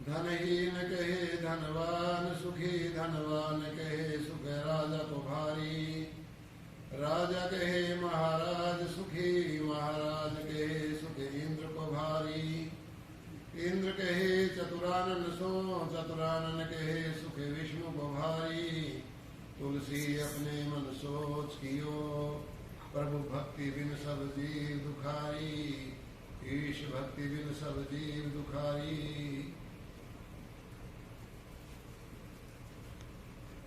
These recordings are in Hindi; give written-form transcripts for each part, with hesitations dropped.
धनहीन कहे धनवान सुखी, धनवान कहे सुख राजा को भारी, राजा कहे महाराज सुखी, महाराज कहे सुख इंद्र को भारी, इंद्र कहे चतुरानन सो, चतुरानन कहे सुख विष्णु को भारी। तुलसी अपने मन सोच कियो, प्रभु भक्ति बिन सब जीव दुखारी, ईश भक्ति बिन सब जीव दुखारी।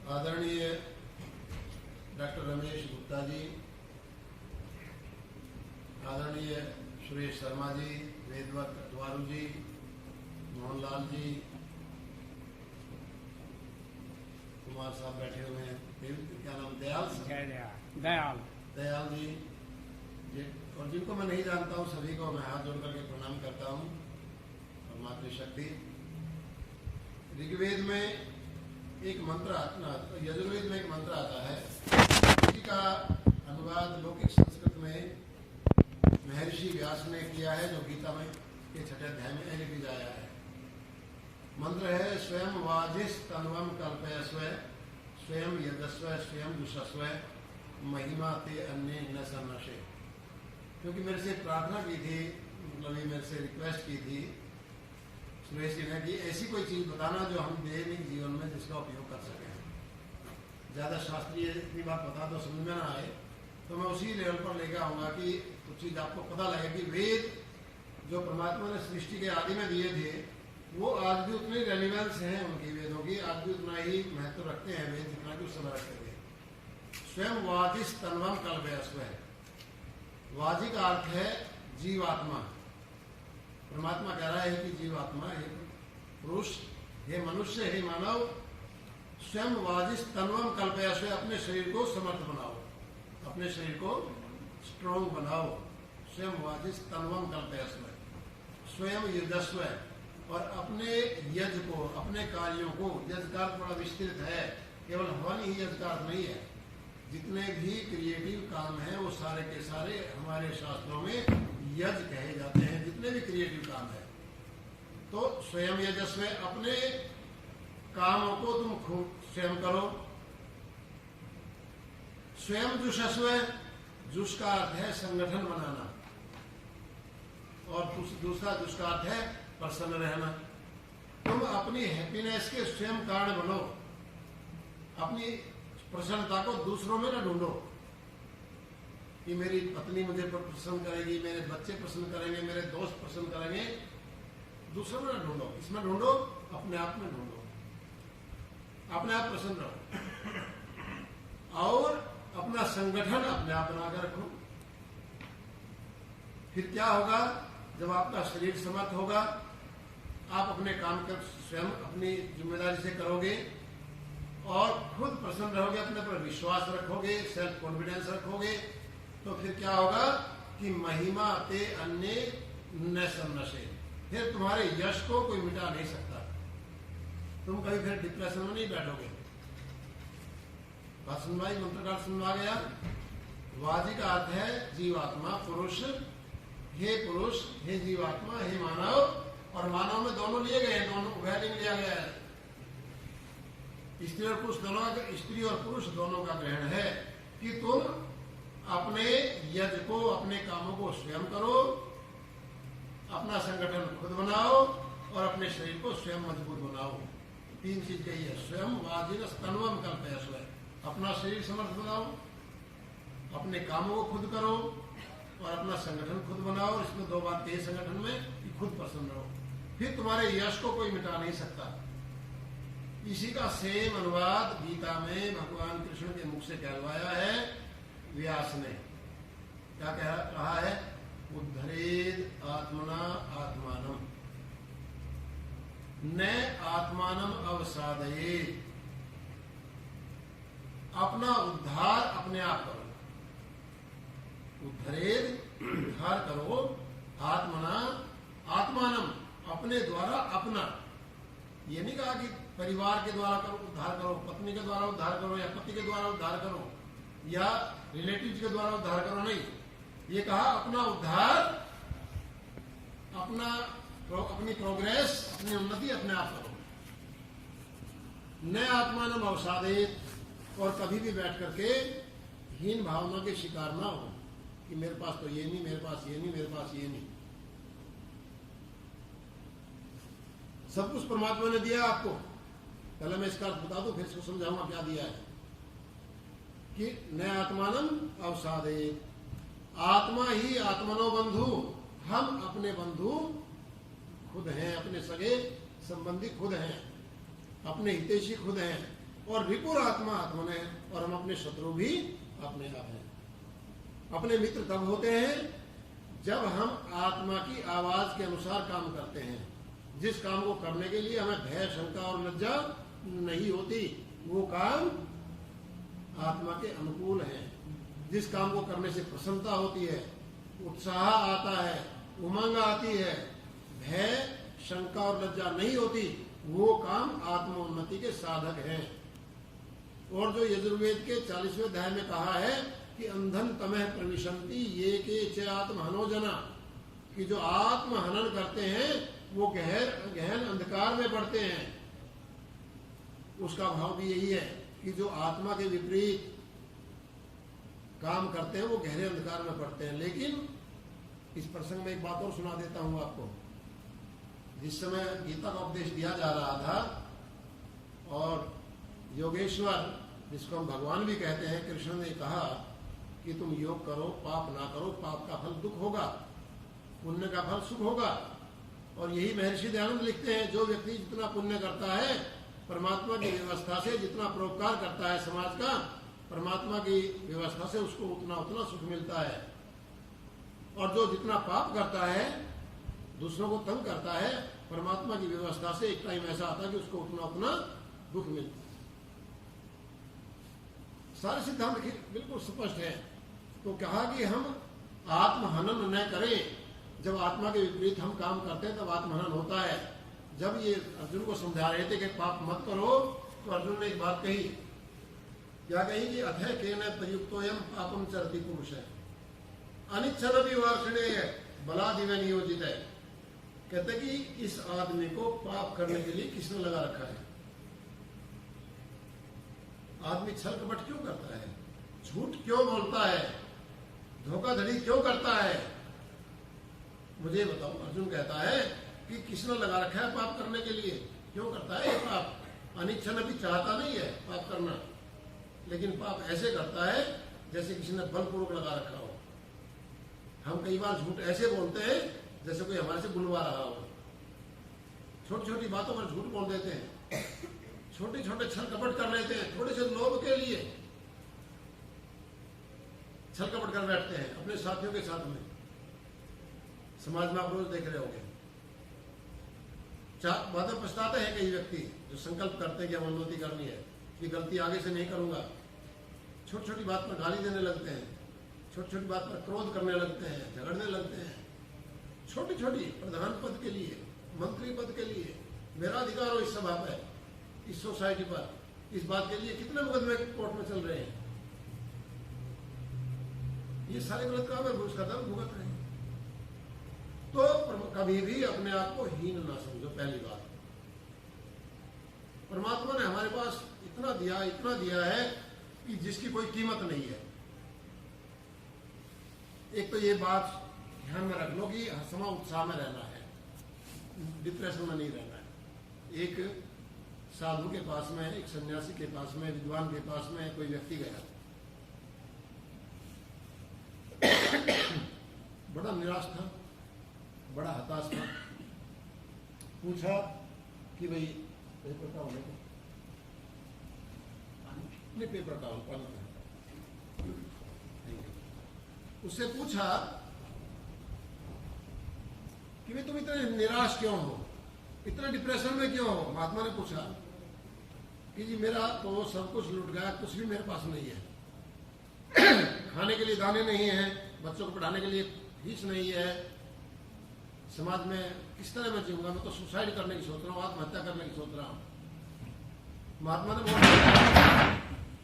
आदरणीय डॉक्टर रमेश गुप्ता जी, आदरणीय सुरेश शर्मा जी, वेदवत अटवारू जी, मोहनलाल जी, कुमार साहब बैठे हुए हैं, क्या नाम, दयाल दयाल जी, और जिनको मैं नहीं जानता हूँ सभी को मैं हाथ जोड़ करके प्रणाम करता हूँ। और मातृशक्ति, ऋग्वेद में एक मंत्र यजुर्वेद में एक मंत्र आता है, इसी का अनुवाद लौकिक संस्कृत में महर्षि व्यास ने किया है, जो गीता में के 6वें अध्याय में लिख जाया है। मंत्र है स्वयं वाजिस तन्वम कल्पयस्व, स्वयं यजस्व, स्वयं जुषस्व, महिमा ते अन्य न सन्नशे। क्योंकि मेरे से प्रार्थना की थी, मतलब ये मेरे से रिक्वेस्ट की थी सुरेश जी ने कि ऐसी कोई चीज बताना जो हम दैनिक जीवन में जिसका उपयोग कर सकें। ज्यादा शास्त्रीय इतनी बात बता दो समझ में ना आए, तो मैं उसी लेवल पर लेकर आऊंगा कि कुछ चीज आपको पता लगे कि वेद जो परमात्मा ने सृष्टि के आदि में दिए थे वो आज भी उतनी रेलिवेंस है उनकी, वेदों की आज भी उतना ही महत्व रखते हैं वेद जितना कि उस समय रखते थे। स्वयं वाजिस तन्वम कल्पयस्व, वाजी का अर्थ है जीवात्मा। परमात्मा कह रहा है कि जीवात्मा, हे पुरुष, हे मनुष्य, हे मानव, स्वयं वाजिस तन्वम कल्पयस्व, अपने शरीर को समर्थ बनाओ, अपने शरीर को स्ट्रॉन्ग बनाओ। स्वयं वाजिस तन्वम कल्पयस्व, स्वयं यजस्व, और अपने यज को, अपने कार्यों को, यज का बड़ा विस्तृत है, केवल हवन ही यज का नहीं है। जितने भी क्रिएटिव काम हैं वो सारे के सारे हमारे शास्त्रों में यज कहे जाते हैं, जितने भी क्रिएटिव काम है। तो स्वयं यजस्व, अपने कामों को तुम खूब स्वयं करो। स्वयं जुषस्व, जुष का अर्थ है संगठन बनाना, और दूसरा जुष का अर्थ है प्रसन्न रहना। तुम अपनी हैप्पीनेस के स्वयं कारण बनो, अपनी प्रसन्नता को दूसरों में न ढूंढो कि मेरी पत्नी मुझे प्रसन्न करेगी, मेरे बच्चे प्रसन्न करेंगे, मेरे दोस्त प्रसन्न करेंगे, दूसरों में न ढूंढो, इसमें ढूंढो, अपने आप में ढूंढो, अपने आप प्रसन्न रहो और अपना संगठन अपने आप बनाकर रखो। फिर क्या होगा, जब आपका शरीर समर्थ होगा, आप अपने काम कर स्वयं अपनी जिम्मेदारी से करोगे और खुद प्रसन्न रहोगे, अपने पर विश्वास रखोगे, सेल्फ कॉन्फिडेंस रखोगे, तो फिर क्या होगा कि महिमा ते अन्य न सन्नशे, फिर तुम्हारे यश को कोई मिटा नहीं सकता, तुम कभी फिर डिप्रेशन में नहीं बैठोगे। बात सुनवाई, मंत्र का सुनवा गया। वाजी का अर्थ है जीवात्मा, पुरुष, हे पुरुष, हे जीवात्मा, हे मानव, और मानव में दोनों लिए गए, दोनों उभयलिंग लिया गया है। स्त्री और पुरुष दोनों, स्त्री और पुरुष दोनों का ग्रहण है कि तुम अपने यज्ञ को, अपने कामों को स्वयं करो, अपना संगठन खुद बनाओ और अपने शरीर को स्वयं मजबूत बनाओ। तीन चीज कही है। स्वयं वाजिन स्तनवम कल्पय, स्वयं अपना शरीर समर्थ बनाओ, अपने कामों को खुद करो और अपना संगठन खुद बनाओ। इसमें दो बात कही संगठन में कि खुद प्रसन्न रहो, फिर तुम्हारे यश को कोई मिटा नहीं सकता। इसी का सेम अनुवाद गीता में भगवान कृष्ण के मुख से कहलवाया है व्यास ने। क्या कहा है? उद्धरेद आत्मना आत्मानम न आत्मानम अवसादयेत। अपना उद्धार अपने आप करो। उद्धरेद उद्धार करो, आत्मना आत्मानम अपने द्वारा अपना। ये नहीं कहा कि परिवार के द्वारा करो उद्धार करो, पत्नी के द्वारा उद्धार करो या पति के द्वारा उद्धार करो या रिलेटिव्स के द्वारा उद्धार करो, नहीं। ये कहा अपना उद्धार, अपनी प्रोग्रेस, अपनी उन्नति अपने आप करो। न आत्मानम अवसादेत, और कभी भी बैठ करके हीन भावना के शिकार ना हो कि मेरे पास तो ये नहीं, मेरे पास ये नहीं, मेरे पास ये नहीं। सब कुछ परमात्मा ने दिया आपको। पहले मैं इसका अर्थ बता दूं, फिर इसको समझाऊंगा क्या दिया है। कि न आत्मानम अवसादेत, आत्मा ही आत्मनो बंधु। हम अपने बंधु खुद हैं, अपने सगे संबंधी खुद हैं, अपने हितैषी खुद हैं, और विपुर आत्मा आत्मन है, और हम अपने शत्रु भी अपने आप हैं। अपने मित्र तब होते हैं जब हम आत्मा की आवाज के अनुसार काम करते हैं। जिस काम को करने के लिए हमें भय, शंका और लज्जा नहीं होती, वो काम आत्मा के अनुकूल है। जिस काम को करने से प्रसन्नता होती है, उत्साह आता है, उमंग आती है, भय, शंका और लज्जा नहीं होती, वो काम आत्मोन्नति के साधक हैं। और जो यजुर्वेद के 40वें अध्याय में कहा है कि अंधन तमह प्रविशंति ये के च आत्महनो जना, कि जो आत्महनन करते हैं वो गहन अंधकार में पड़ते हैं। उसका भाव भी यही है कि जो आत्मा के विपरीत काम करते हैं वो गहरे अंधकार में पड़ते हैं। लेकिन इस प्रसंग में एक बात और सुना देता हूं आपको। जिस समय गीता का उपदेश दिया जा रहा था और योगेश्वर, जिसको हम भगवान भी कहते हैं, कृष्ण ने कहा कि तुम योग करो, पाप ना करो, पाप का फल दुख होगा, पुण्य का फल सुख होगा। और यही महर्षि दयानंद लिखते हैं, जो व्यक्ति जितना पुण्य करता है परमात्मा की व्यवस्था से, जितना परोपकार करता है समाज का परमात्मा की व्यवस्था से, उसको उतना उतना सुख मिलता है। और जो जितना पाप करता है, दूसरों को तंग करता है, परमात्मा की व्यवस्था से एक टाइम ऐसा आता है कि उसको उतना उतना दुख मिलता है। सारे सिद्धांत बिल्कुल स्पष्ट है। तो कहा कि हम आत्महनन न करें। जब आत्मा के विपरीत हम काम करते हैं तब आत्महनन होता है। जब ये अर्जुन को समझा रहे थे कि पाप मत करो, तो अर्जुन ने एक बात कही। क्या कही? कि अथय केन प्रयुक्तोयम पापम चरति पुरुष है अनिच्छन भी वार्षणेय बलादिव नियोजित है। कहते कि इस आदमी को पाप करने के लिए किसने लगा रखा है? आदमी छल कपट क्यों करता है? झूठ क्यों बोलता है? धोखाधड़ी क्यों करता है? मुझे बताओ। अर्जुन कहता है कि किसने लगा रखा है पाप करने के लिए? क्यों करता है ये पाप? अनिच्छन भी चाहता नहीं है पाप करना, लेकिन पाप ऐसे करता है जैसे किसी ने बलपूर्वक लगा रखा हो। हम कई बार झूठ ऐसे बोलते हैं जैसे कोई हमारे से बुलवा रहा हो। छोटी छोटी बातों पर झूठ बोल देते हैं, छोटे छोटे छल कपट कर लेते हैं, थोड़े से लोभ के लिए छल कपट कर बैठते हैं अपने साथियों के साथ में। समाज में आप रोज देख रहे होंगे। बाद में पछताते हैं कई व्यक्ति जो संकल्प करते हैं कि हम उन्नति करनी है, कि गलती आगे से नहीं करूंगा। छोटी छोटी बात पर गाली देने लगते हैं, छोटी छोटी बात पर क्रोध करने लगते हैं, झगड़ने लगते हैं। छोटी छोटी प्रधान पद के लिए, मंत्री पद के लिए, मेरा अधिकार हो इस सभा पर, इस सोसाइटी पर, इस बात के लिए कितने मुकदमे कोर्ट में चल रहे हैं। ये सारे गलत काम है, उसका दर्द भुगत रहे हैं। तो कभी भी अपने आप को हीन ना समझो। पहली बात, परमात्मा ने हमारे पास इतना दिया है कि जिसकी कोई कीमत नहीं है। एक तो ये बात ध्यान में रख लो कि हंसमा उत्साह में रहना है, डिप्रेशन में नहीं रहना है। एक साधु के पास में, एक सन्यासी के पास में, विद्वान के पास में कोई व्यक्ति गया, बड़ा निराश था, बड़ा हताश था। पूछा कि भाई पेपर का होने को नहीं, पेपर का पानी का। उससे पूछा कि भाई तुम इतने निराश क्यों हो, इतने डिप्रेशन में क्यों हो। महात्मा ने पूछा कि जी मेरा तो सब कुछ लुट गया, कुछ भी मेरे पास नहीं है। खाने के लिए दाने नहीं है, बच्चों को पढ़ाने के लिए फीस नहीं है, समाज में किस तरह मैं जीऊंगा, मैं तो सुसाइड करने की सोच रहा हूँ, आत्महत्या करने की सोच रहा हूँ। महात्मा ने बोला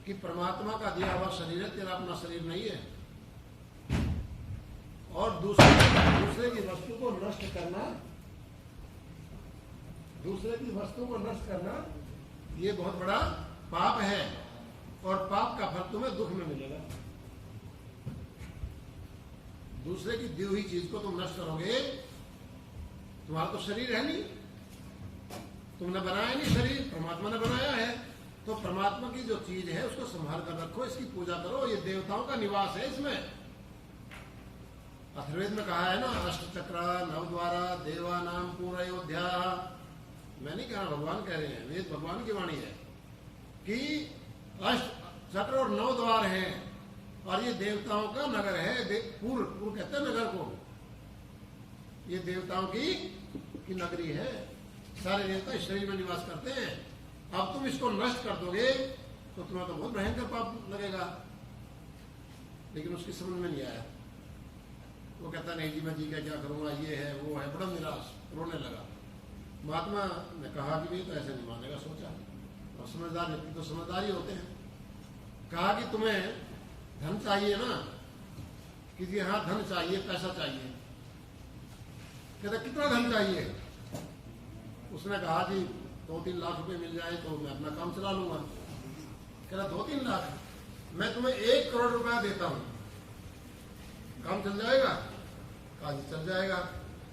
कि परमात्मा का दिया हुआ शरीर है, तेरा अपना शरीर नहीं है। और दूसरे की वस्तु को नष्ट करना, दूसरे की वस्तु को नष्ट करना ये बहुत बड़ा पाप है, और पाप का फल तुम्हें दुख में मिलेगा। दूसरे की दी हुई चीज को तुम नष्ट करोगे, तुम्हारा तो शरीर है नहीं, तुमने बनाया नहीं शरीर, परमात्मा ने बनाया है। तो परमात्मा की जो चीज है उसको संभाल कर रखो, इसकी पूजा करो, ये देवताओं का निवास है। इसमें अथर्ववेद में कहा है ना, अष्ट चक्र नवद्वारा देवा नाम पूर्ण अयोध्या। मैं नहीं कह रहा, भगवान कह रहे हैं, वेद भगवान की वाणी है कि अष्ट चक्र और 9 द्वार हैं, और ये देवताओं का नगर है। पूर्व कहते हैं नगर को, ये देवताओं की नगरी है। सारे देवता इस शरीर में निवास करते हैं। अब तुम इसको नष्ट कर दोगे तो तुम्हें तो बहुत भयंकर पाप लगेगा। लेकिन उसकी समझ में नहीं आया। वो कहता नहीं जी मैं जी का क्या करूंगा, ये है वो है, बड़ा निराश, रोने लगा। महात्मा ने कहा कि भाई तो ऐसे नहीं मानेगा, सोचा, और समझदार व्यक्ति तो समझदार ही होते हैं। कहा कि तुम्हें धन चाहिए ना, कि जी हाँ धन चाहिए, पैसा चाहिए। कहता कितना धन चाहिए। उसने कहा जी 2-3 लाख रुपए मिल जाए तो मैं अपना काम चला लूंगा। कहता 2-3 लाख, मैं तुम्हें 1 करोड़ रुपया देता हूं, काम चल जाएगा। कहा जी चल जाएगा,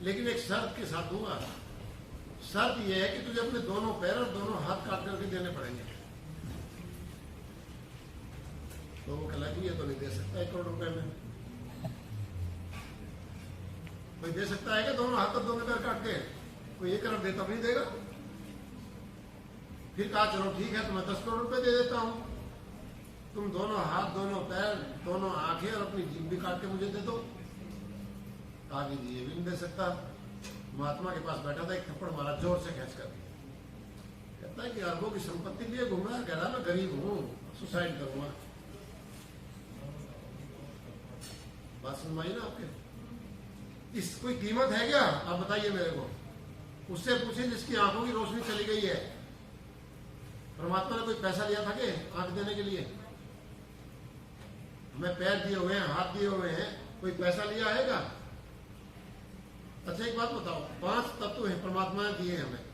लेकिन एक शर्त के साथ दूंगा। शर्त यह है कि तुझे अपने दोनों पैर और दोनों हाथ काट करके देने पड़ेंगे। तो वो कहला कि ये तो नहीं दे सकता 1 करोड़ रुपए में। कोई दे सकता है क्या दोनों हाथ और दोनों पैर काट के? कोई 1 करोड़ देता नहीं देगा। फिर कहा चलो ठीक है, तो मैं 10 करोड़ रुपए दे देता हूं, तुम दोनों हाथ, दोनों पैर, दोनों आंखें और अपनी जीभ भी काट के मुझे दे दो। कहा कि ये भी नहीं दे सकता। महात्मा के पास बैठा था, एक थप्पड़ मारा जोर से खींच कर। कहता है कि अरबों की संपत्ति लिए घूम रहा है, कह रहा मैं गरीब हूं, सुसाइड करूंगा। बात समझ आई ना आपके? इस कोई कीमत है क्या? आप बताइए मेरे को। उससे पूछे जिसकी आंखों की रोशनी चली गई है। परमात्मा ने कोई पैसा लिया था कि आंख देने के लिए? हमें पैर दिए हुए हैं, हाथ दिए हुए हैं, कोई पैसा लिया है क्या? अच्छा एक बात बताओ, 5 तत्व हैं परमात्मा ने दिए हमें,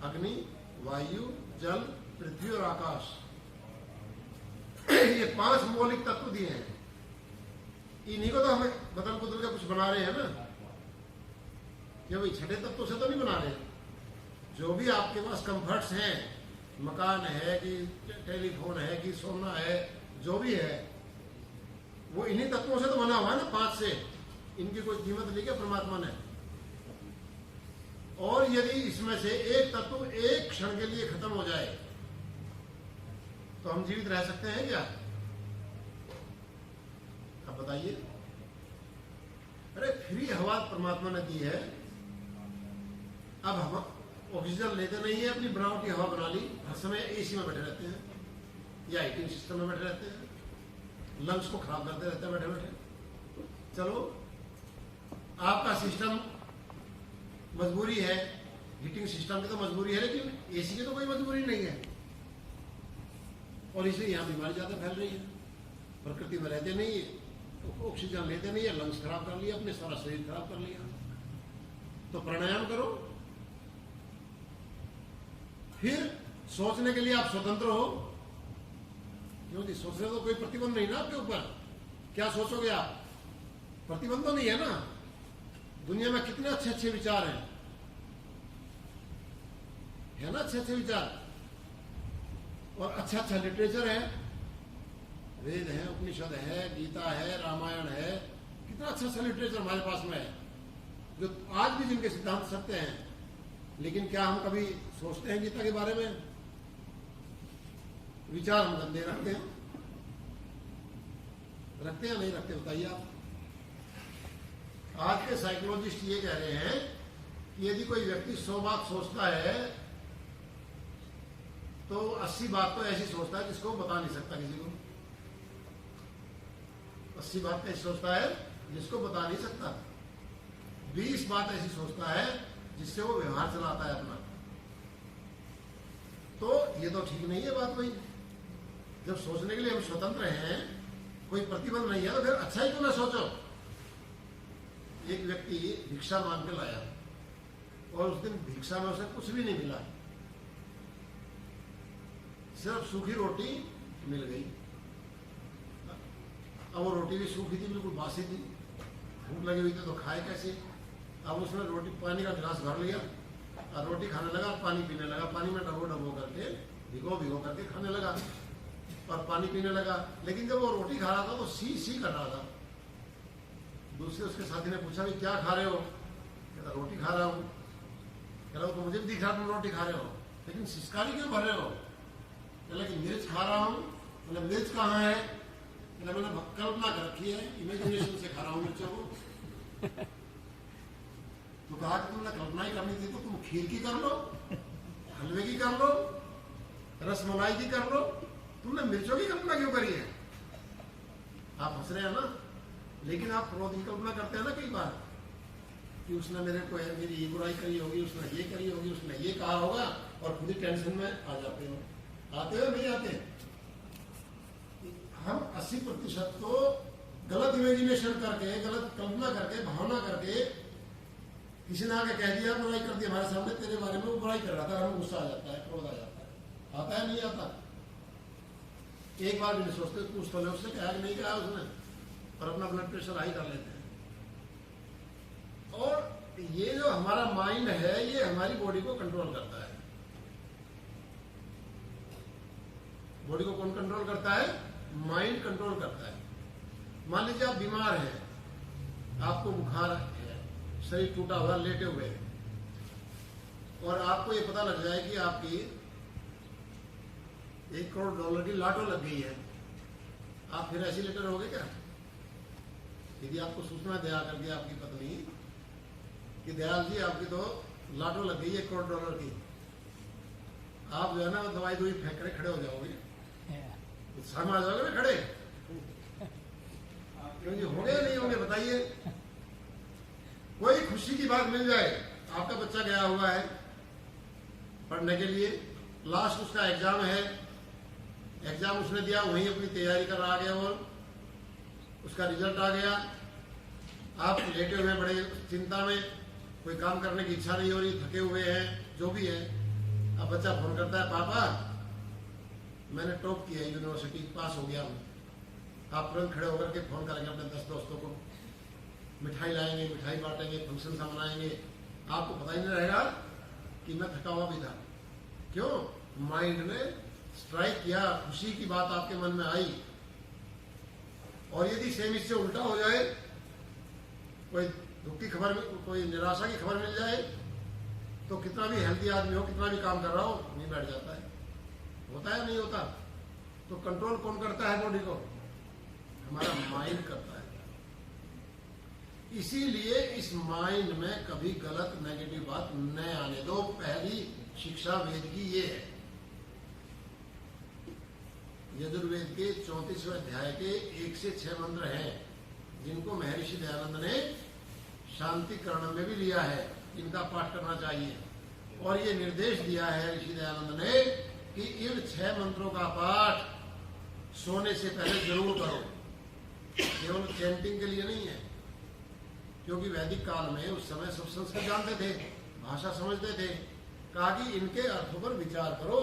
अग्नि, वायु, जल, पृथ्वी और आकाश। ये 5 मौलिक तत्व दिए हैं। इन्हीं को तो हमें बदल बदल के कुछ बना रहे हैं ना। क्या भाई छठे तत्वों से तो नहीं बना रहे। जो भी आपके पास कंफर्ट्स हैं, मकान है कि टेलीफोन है कि सोना है, जो भी है वो इन्हीं तत्वों से तो बना हुआ है ना, 5 से। इनकी कोई कीमत ली क्या परमात्मा ने? और यदि इसमें से एक तत्व एक क्षण के लिए खत्म हो जाए तो हम जीवित रह सकते हैं क्या? अब बताइए। अरे फ्री हवा परमात्मा ने दी है। अब हम ऑक्सीजन लेते नहीं है, अपनी बनावटी हवा बना ली, हर समय एसी में बैठे रहते हैं या हीटिंग सिस्टम में बैठे रहते हैं, लंग्स को खराब करते रहते हैं बैठे बैठे। चलो आपका सिस्टम मजबूरी है, हीटिंग सिस्टम की तो मजबूरी है, लेकिन एसी की तो कोई मजबूरी नहीं है। और इसलिए यहाँ बीमारी ज्यादा फैल रही है। प्रकृति में रहते नहीं है, तो ऑक्सीजन लेते नहीं है, लंग्स खराब कर लिया, अपने सारा शरीर खराब कर लिया। तो प्राणायाम करो, फिर सोचने के लिए आप स्वतंत्र हो। क्योंकि सोचने तो कोई प्रतिबंध नहीं ना आपके ऊपर। क्या सोचोगे आप? प्रतिबंध तो नहीं है ना। दुनिया में कितने अच्छे अच्छे विचार हैं, है ना अच्छे अच्छे विचार, और अच्छा अच्छा लिटरेचर है, वेद है, उपनिषद है, गीता है, रामायण है, कितना अच्छा अच्छा लिटरेचर हमारे पास में है जो आज भी जिनके सिद्धांत सत्य हैं। लेकिन क्या हम कभी सोचते हैं गीता के बारे में? विचार हम गंदे रखते हैं, रखते हैं नहीं रखते, बताइए आप। आज के साइकोलॉजिस्ट ये कह रहे हैं कि यदि कोई व्यक्ति 100 बात सोचता है तो 80 बात तो ऐसी सोचता है जिसको बता नहीं सकता किसी को। 80 बात ऐसी सोचता है जिसको बता नहीं सकता। 20 बात ऐसी सोचता है जिससे वो व्यवहार चलाता है अपना। तो ये तो ठीक नहीं है बात भाई। जब सोचने के लिए हम स्वतंत्र हैं, कोई प्रतिबंध नहीं है, तो फिर अच्छा ही क्यों ना सोचो। एक व्यक्ति भिक्षा मांग के लाया और उस दिन भिक्षा में उसे कुछ भी नहीं मिला, सिर्फ सूखी रोटी मिल गई। अब वो रोटी भी सूखी थी, बिल्कुल बासी थी, भूख लगी हुई थी, तो खाए कैसे। अब उसने रोटी पानी का गिलास भर लिया और रोटी खाने लगा, पानी पीने लगा, पानी में डबो डबो करके भिगो करके खाने लगा और पानी पीने लगा। लेकिन जब वो रोटी खा रहा था तो सी सी कर रहा था। दूसरे उसके साथी ने पूछा, भी क्या खा रहे हो? कहता रोटी खा रहा हूँ। कह रहा, तो मुझे भी दिख रहा तुम रोटी खा रहे हो, लेकिन सिस्कारी क्यों भर रहे हो? कहला कि मिर्च खा रहा हूँ। मतलब मिर्च कहाँ है? कहला मैंने कल्पना कर रखी है, इमेजिनेशन से खा रहा हूँ मिर्चों को। तो कहा कि तुमने कल्पना ही करनी थी तो तुम खीर की कर लो, हलवे की कर लो, रसमलाई की कर लो, तुमने मिर्चों की कल्पना क्यों करी है? आप हंस रहे हैं ना, लेकिन आप क्रोध की कल्पना करते हैं ना कई बार कि उसने मेरी ये बुराई करी होगी, उसने ये करी होगी, उसने ये कहा होगा, और खुद ही टेंशन में आ जाते हो। आते हो नहीं आते? हम 80% तो गलत इमेजिनेशन करके, गलत कल्पना करके, भावना करके, किसी ने आके कह दिया, बुराई कर दी हमारे सामने तेरे बारे में, वो बुराई कर रहा था, हमें गुस्सा आ जाता है, क्रोध आ जाता है। आता है नहीं आता? एक बार भी नहीं सोचते, पूछ तो ले उससे, कहा कि नहीं कहा उसने, और अपना ब्लड प्रेशर हाई कर लेते हैं। और ये जो हमारा माइंड है, ये हमारी बॉडी को कंट्रोल करता है। बॉडी को कौन कंट्रोल करता है? माइंड कंट्रोल करता है। मान लीजिए आप बीमार हैं, आपको बुखार है, शरीर टूटा हुआ, लेटे हुए, और आपको ये पता लग जाए कि आपकी $1 करोड़ की लाटो लग गई है, आप फिर ऐसे लेटर होगे क्या? यदि आपको सूचना दिया करके आपकी पत्नी कि दयाल जी आपकी तो लाटो लग गई $1 करोड़ की, आप जो है ना दवाई दुई फेंक कर खड़े हो जाओगे, उत्साह में आ जाओगे ना खड़े, क्योंकि होंगे नहीं होंगे बताइए। कोई खुशी की बात मिल जाए, आपका बच्चा गया हुआ है पढ़ने के लिए, लास्ट उसका एग्जाम है, एग्जाम उसने दिया, वहीं अपनी तैयारी कर रहा गया और उसका रिजल्ट आ गया, आप लेटे हुए बड़े चिंता में, कोई काम करने की इच्छा नहीं हो रही, थके हुए हैं, जो भी है। अब बच्चा फोन करता है, पापा मैंने टॉप किया, यूनिवर्सिटी पास हो गया हूँ। आप तुरंत खड़े होकर के फोन करेंगे अपने 10 दोस्तों को, मिठाई लाएंगे, मिठाई बांटेंगे, फंक्शन सा मनाएंगे, आपको पता ही नहीं रहेगा कि मैं थका हुआ भी था। क्यों? माइंड ने स्ट्राइक किया, खुशी की बात आपके मन में आई। और यदि सेम इससे उल्टा हो जाए, कोई दुख की खबर, कोई निराशा की खबर मिल जाए, तो कितना भी हेल्दी आदमी हो, कितना भी काम कर रहा हो, नहीं बैठ जाता है। होता है नहीं होता? तो कंट्रोल कौन करता है बॉडी को? हमारा माइंड करता है। इसीलिए इस माइंड में कभी गलत नेगेटिव बात न आने दो। पहली शिक्षा वेद की ये है। यजुर्वेद के 34वें अध्याय के 1 से 6 मंत्र हैं, जिनको महर्षि दयानंद ने शांति करण में भी लिया है, इनका पाठ करना चाहिए। और ये निर्देश दिया है ऋषि दयानंद ने कि इन 6 मंत्रों का पाठ सोने से पहले जरूर करो। केवल चैंटिंग के लिए नहीं है, क्योंकि वैदिक काल में उस समय सब संस्कृत जानते थे, भाषा समझते थे। कहा कि इनके अर्थों पर विचार करो।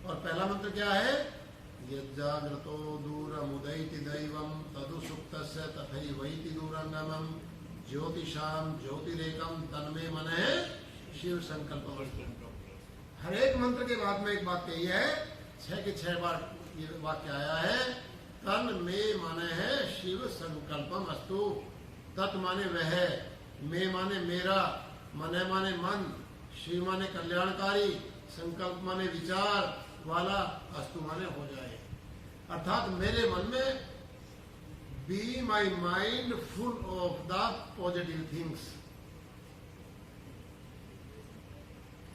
और पहला मंत्र क्या है? यज्जाग्रतो दूरमुदैति दैवं तदु सुप्तस्य तथैवैति दूरंगमं ज्योतिषाम ज्योतिरेकम तन्मे मनः शिव संकल्पमस्तु। हर एक मंत्र के बाद में एक बात कही है, 6 के 6 बार ये वाक्य आया है। तन में माने है शिव संकल्पम अस्तु, तत् माने वह, में माने मेरा, मने माने मन, शिव माने कल्याणकारी, संकल्प माने विचार वाला, अस्तु माने हो जाए। अर्थात मेरे मन में be my mind full of the positive things,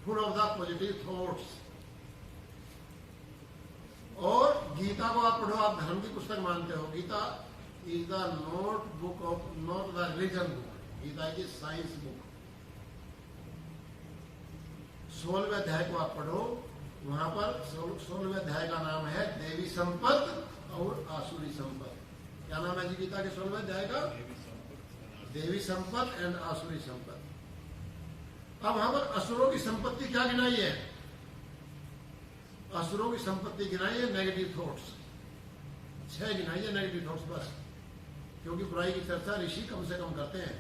full of the positive thoughts. और गीता को आप पढ़ो, आप धर्म की पुस्तक मानते हो, Gita is the notebook of, not the religion book, Gita is science book. 16वें अध्याय को आप पढ़ो, वहां पर 16वें अध्याय का नाम है देवी संपत्ति और आसुरी संपत्ति। क्या नाम है जी गीता के 16वें अध्याय का? देवी संपत्ति एंड आसुरी संपत्ति। अब वहां पर असुरों की संपत्ति क्या गिनाई है? असुरों की संपत्ति गिनाई है नेगेटिव थॉट्स, 6 गिनाई है नेगेटिव थॉट्स बस। क्योंकि बुराई की चर्चा ऋषि कम से कम करते हैं,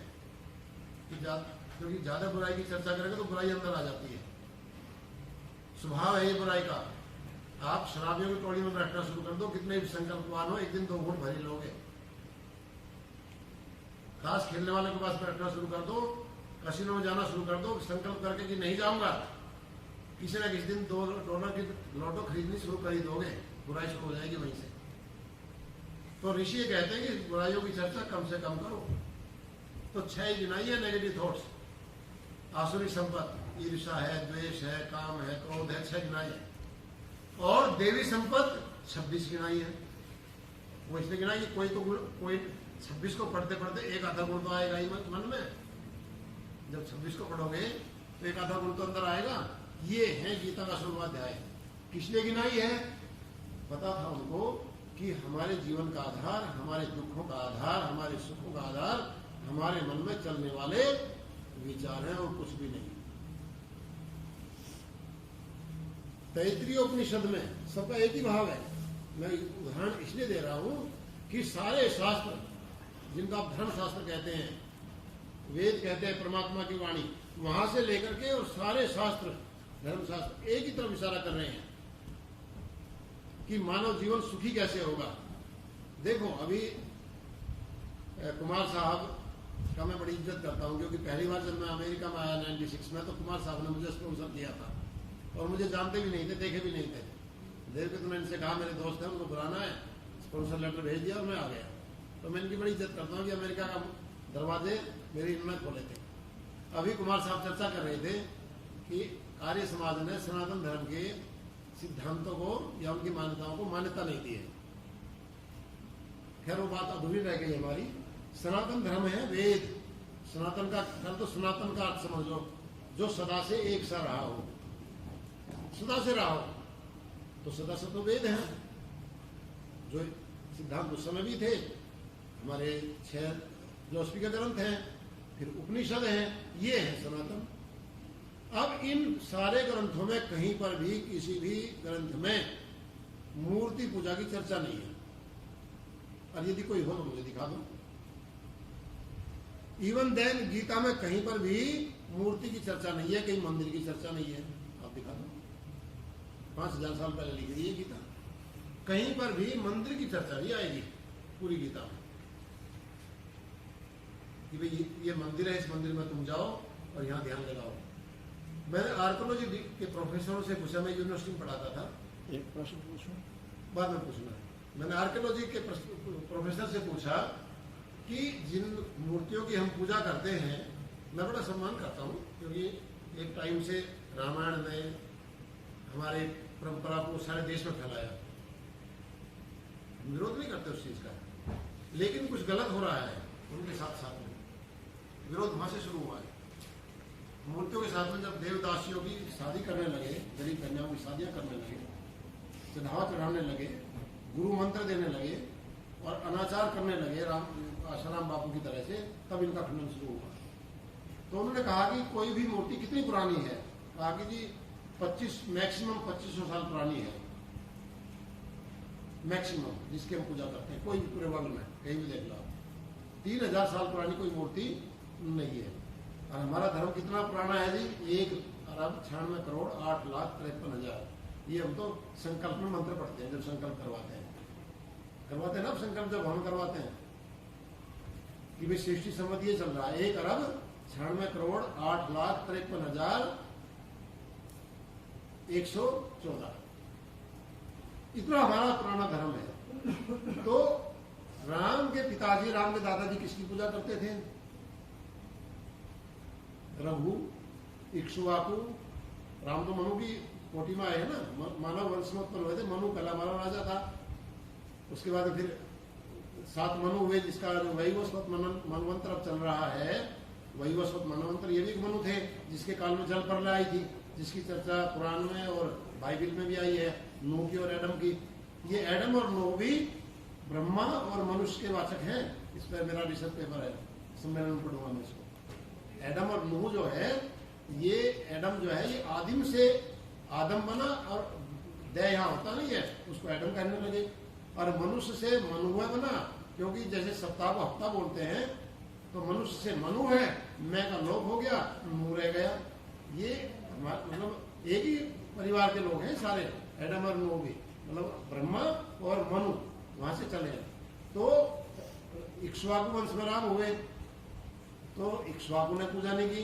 क्योंकि ज्यादा बुराई की चर्चा करेंगे तो बुराई अंदर आ जाती है, स्वभाव है ये बुराई का। आप शराबियों की टोली में बैठना शुरू कर दो, कितने भी संकल्पवान हो, एक दिन 2 घूंट भरी लोगे। ताश खेलने वाले के पास बैठना शुरू कर दो, कसिनो में जाना शुरू कर दो, संकल्प करके कि नहीं जाऊंगा, किसी न किसी दिन $2 की लॉटो खरीदनी शुरू कर ही दोगे, बुराई शुरू हो जाएगी वहीं से। तो ऋषि ये कहते हैं कि बुराइयों की चर्चा कम से कम करो। तो 6 गिनाई है नेगेटिव थॉट्स। आसुरी संपत्ति ईर्ष्या है, द्वेष है, काम है, क्रोध है, 6 गिनाई है। और देवी संपत्ति 26 गिनाई है। वो इसलिए गिनाई, कोई 26 को पढ़ते पढ़ते एक आधा गुण तो आएगा ही मन में। जब 26 को पढ़ोगे तो एक आधा गुण तो अंदर आएगा। ये है गीता का 16वां अध्याय। किसने गिनाई है? पता था उनको कि हमारे जीवन का आधार, हमारे दुखों का आधार, हमारे सुखों का आधार हमारे मन में चलने वाले विचार हैं और कुछ भी नहीं। तैत्रीय उपनिषद में सबका एक ही भाव है। मैं उदाहरण इसलिए दे रहा हूं कि सारे शास्त्र, जिनका आप धर्म शास्त्र कहते हैं, वेद कहते हैं परमात्मा की वाणी, वहां से लेकर के और सारे शास्त्र, धर्म शास्त्र एक ही तरफ इशारा कर रहे हैं कि मानव जीवन सुखी कैसे होगा। देखो अभी कुमार साहब का मैं बड़ी इज्जत करता हूं, क्योंकि पहली बार जब मैं अमेरिका में आया 96 में, तो कुमार साहब ने मुझे स्पॉन्सर किया था और मुझे जानते भी नहीं थे, देखे भी नहीं थे। देर के तो मैंने इनसे कहा मेरे दोस्त हैं, उनको बुलाना है, स्पॉन्सर लेटर भेज दिया और मैं आ गया। तो मैं इनकी बड़ी इज्जत करता हूँ कि अमेरिका का दरवाजे मेरी इन्होंने खोले थे। अभी कुमार साहब चर्चा कर रहे थे कि आर्य समाज ने सनातन धर्म के सिद्धांतों को या उनकी मान्यताओं को मान्यता नहीं दी है। खैर वो बात अधूरी रह गई हमारी। सनातन धर्म है वेद। सनातन का कर तो सनातन का अर्थ समझो, जो सदा से एक सा रहा हो, सदा से रहा हो, तो सदा से तो वेद है, जो सिद्धांत उस समय भी थे। हमारे 6 जो स्पीकर ग्रंथ हैं, फिर उपनिषद हैं, ये है सनातन। अब इन सारे ग्रंथों में कहीं पर भी किसी भी ग्रंथ में मूर्ति पूजा की चर्चा नहीं है। और यदि कोई हो तो मुझे दिखा दो। इवन देन गीता में कहीं पर भी मूर्ति की चर्चा नहीं है, कहीं मंदिर की चर्चा नहीं है। आप दिखा दो। 5000 साल पहले लिखी गई है गीता, कहीं पर भी मंदिर की चर्चा नहीं आएगी पूरी गीता में कि भाई ये मंदिर है, इस मंदिर में तुम जाओ और यहाँ ध्यान लगाओ। मैंने आर्कोलॉजी के प्रोफेसरों से पूछा, मैं यूनिवर्सिटी में पढ़ाता था। एक प्रश्न पूछूं? बाद में पूछना है। मैंने आर्कोलॉजी के प्रोफेसर से पूछा कि जिन मूर्तियों की हम पूजा करते हैं, मैं बड़ा सम्मान करता हूँ, क्योंकि एक टाइम से रामायण ने हमारे परंपरा को सारे देश में फैलाया। विरोध नहीं करते उस चीज का, लेकिन कुछ गलत हो रहा है उनके साथ साथ में। विरोध वहां से शुरू हुआ है। मूर्तियों के साथ में जब देवदासियों की शादी करने लगे, गरीब कन्याओं की शादियां करने लगे, चढ़ावा चढ़ाने लगे, गुरु मंत्र देने लगे और अनाचार करने लगे आशाराम बापू की तरह से, तब इनका खंडन शुरू हुआ। तो उन्होंने कहा कि कोई भी मूर्ति कितनी पुरानी है? कहा कि जी 25 मैक्सिमम 2500 साल पुरानी है, मैक्सिमम जिसकी हम पूजा करते हैं। कोई भी पूरे वर्ल्ड में कहीं भी देख लो, 3000 साल पुरानी कोई मूर्ति नहीं है। और हमारा धर्म कितना पुराना है जी? 1 अरब 96 करोड़ 8,53,000। ये हम तो संकल्प में मंत्र पढ़ते हैं जब संकल्प करवाते हैं ना, संकल्प जब हम करवाते हैं कि भाई सृष्टि संवत ये चल रहा है 1 अरब 96 करोड़ 8,53,114। इतना हमारा पुराना धर्म है। तो राम के पिताजी, राम के दादाजी किसकी पूजा करते थे? रघु, इक्ष्वाकु। राम तो मनु की कोटि में आए है ना, मानव वंश में उत्पन्न हुए थे। मनु पहला हमारा राजा था, उसके बाद फिर 7 मनु हुए, जिसका जो वैवस्वत मनवंतर अब चल रहा है, वैवस्वत मनवंतर, ये भी एक मनु थे जिसके काल में जल प्रलय आई थी, जिसकी चर्चा पुराण में और बाइबल में भी आई है, नूह की और एडम की। ये एडम और नूह भी ब्रह्मा और मनुष्य के वाचक हैं। इस पर मेरा रिसर्च पेपर है, सम्मेलन में पढ़ूंगा मैं इसको। एडम और नूह जो है, ये एडम जो है ये आदिम से आदम बना, और दया यहाँ होता नहीं है, उसको एडम कहने लगे। और मनुष्य से मनुआ बना, क्योंकि जैसे सप्ताह को हफ्ता बोलते हैं, तो मनुष्य से मनु है, मैं का लोप हो गया, मुंह रह गया। ये मतलब एक ही परिवार के लोग हैं सारे, एडम और नूह भी, मतलब ब्रह्मा और मनु वहां से चले हैं। तो इक्ष्वाकु वंश में राम हुए, तो इक्ष्वाकु ने पूजा नहीं की,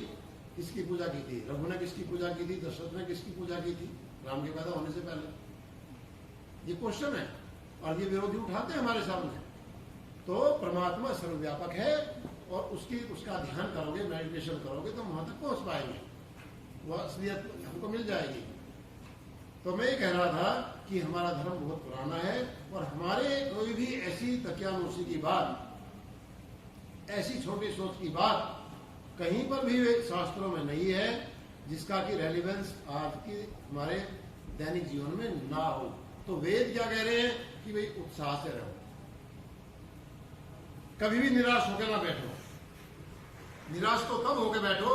किसकी पूजा की थी? रघु ने किसकी पूजा की थी? दशरथ ने किसकी पूजा की थी? राम के पैदा होने से पहले। ये क्वेश्चन है और ये विरोधी उठाते हैं हमारे सामने। तो परमात्मा सर्वव्यापक है और उसका ध्यान करोगे, मेडिटेशन करोगे तो वहां तक पहुंच पाएंगे, वह असलियत हमको मिल जाएगी। तो मैं ये कह रहा था कि हमारा धर्म बहुत पुराना है और हमारे कोई भी ऐसी तकियानुसी की बात, ऐसी छोटी सोच की बात कहीं पर भी शास्त्रों में नहीं है जिसका कि रेलिवेंस आज की हमारे दैनिक जीवन में ना हो। तो वेद क्या कह रहे हैं कि भाई उत्साह से रहो, कभी भी निराश होकर ना बैठो। निराश तो तब होकर बैठो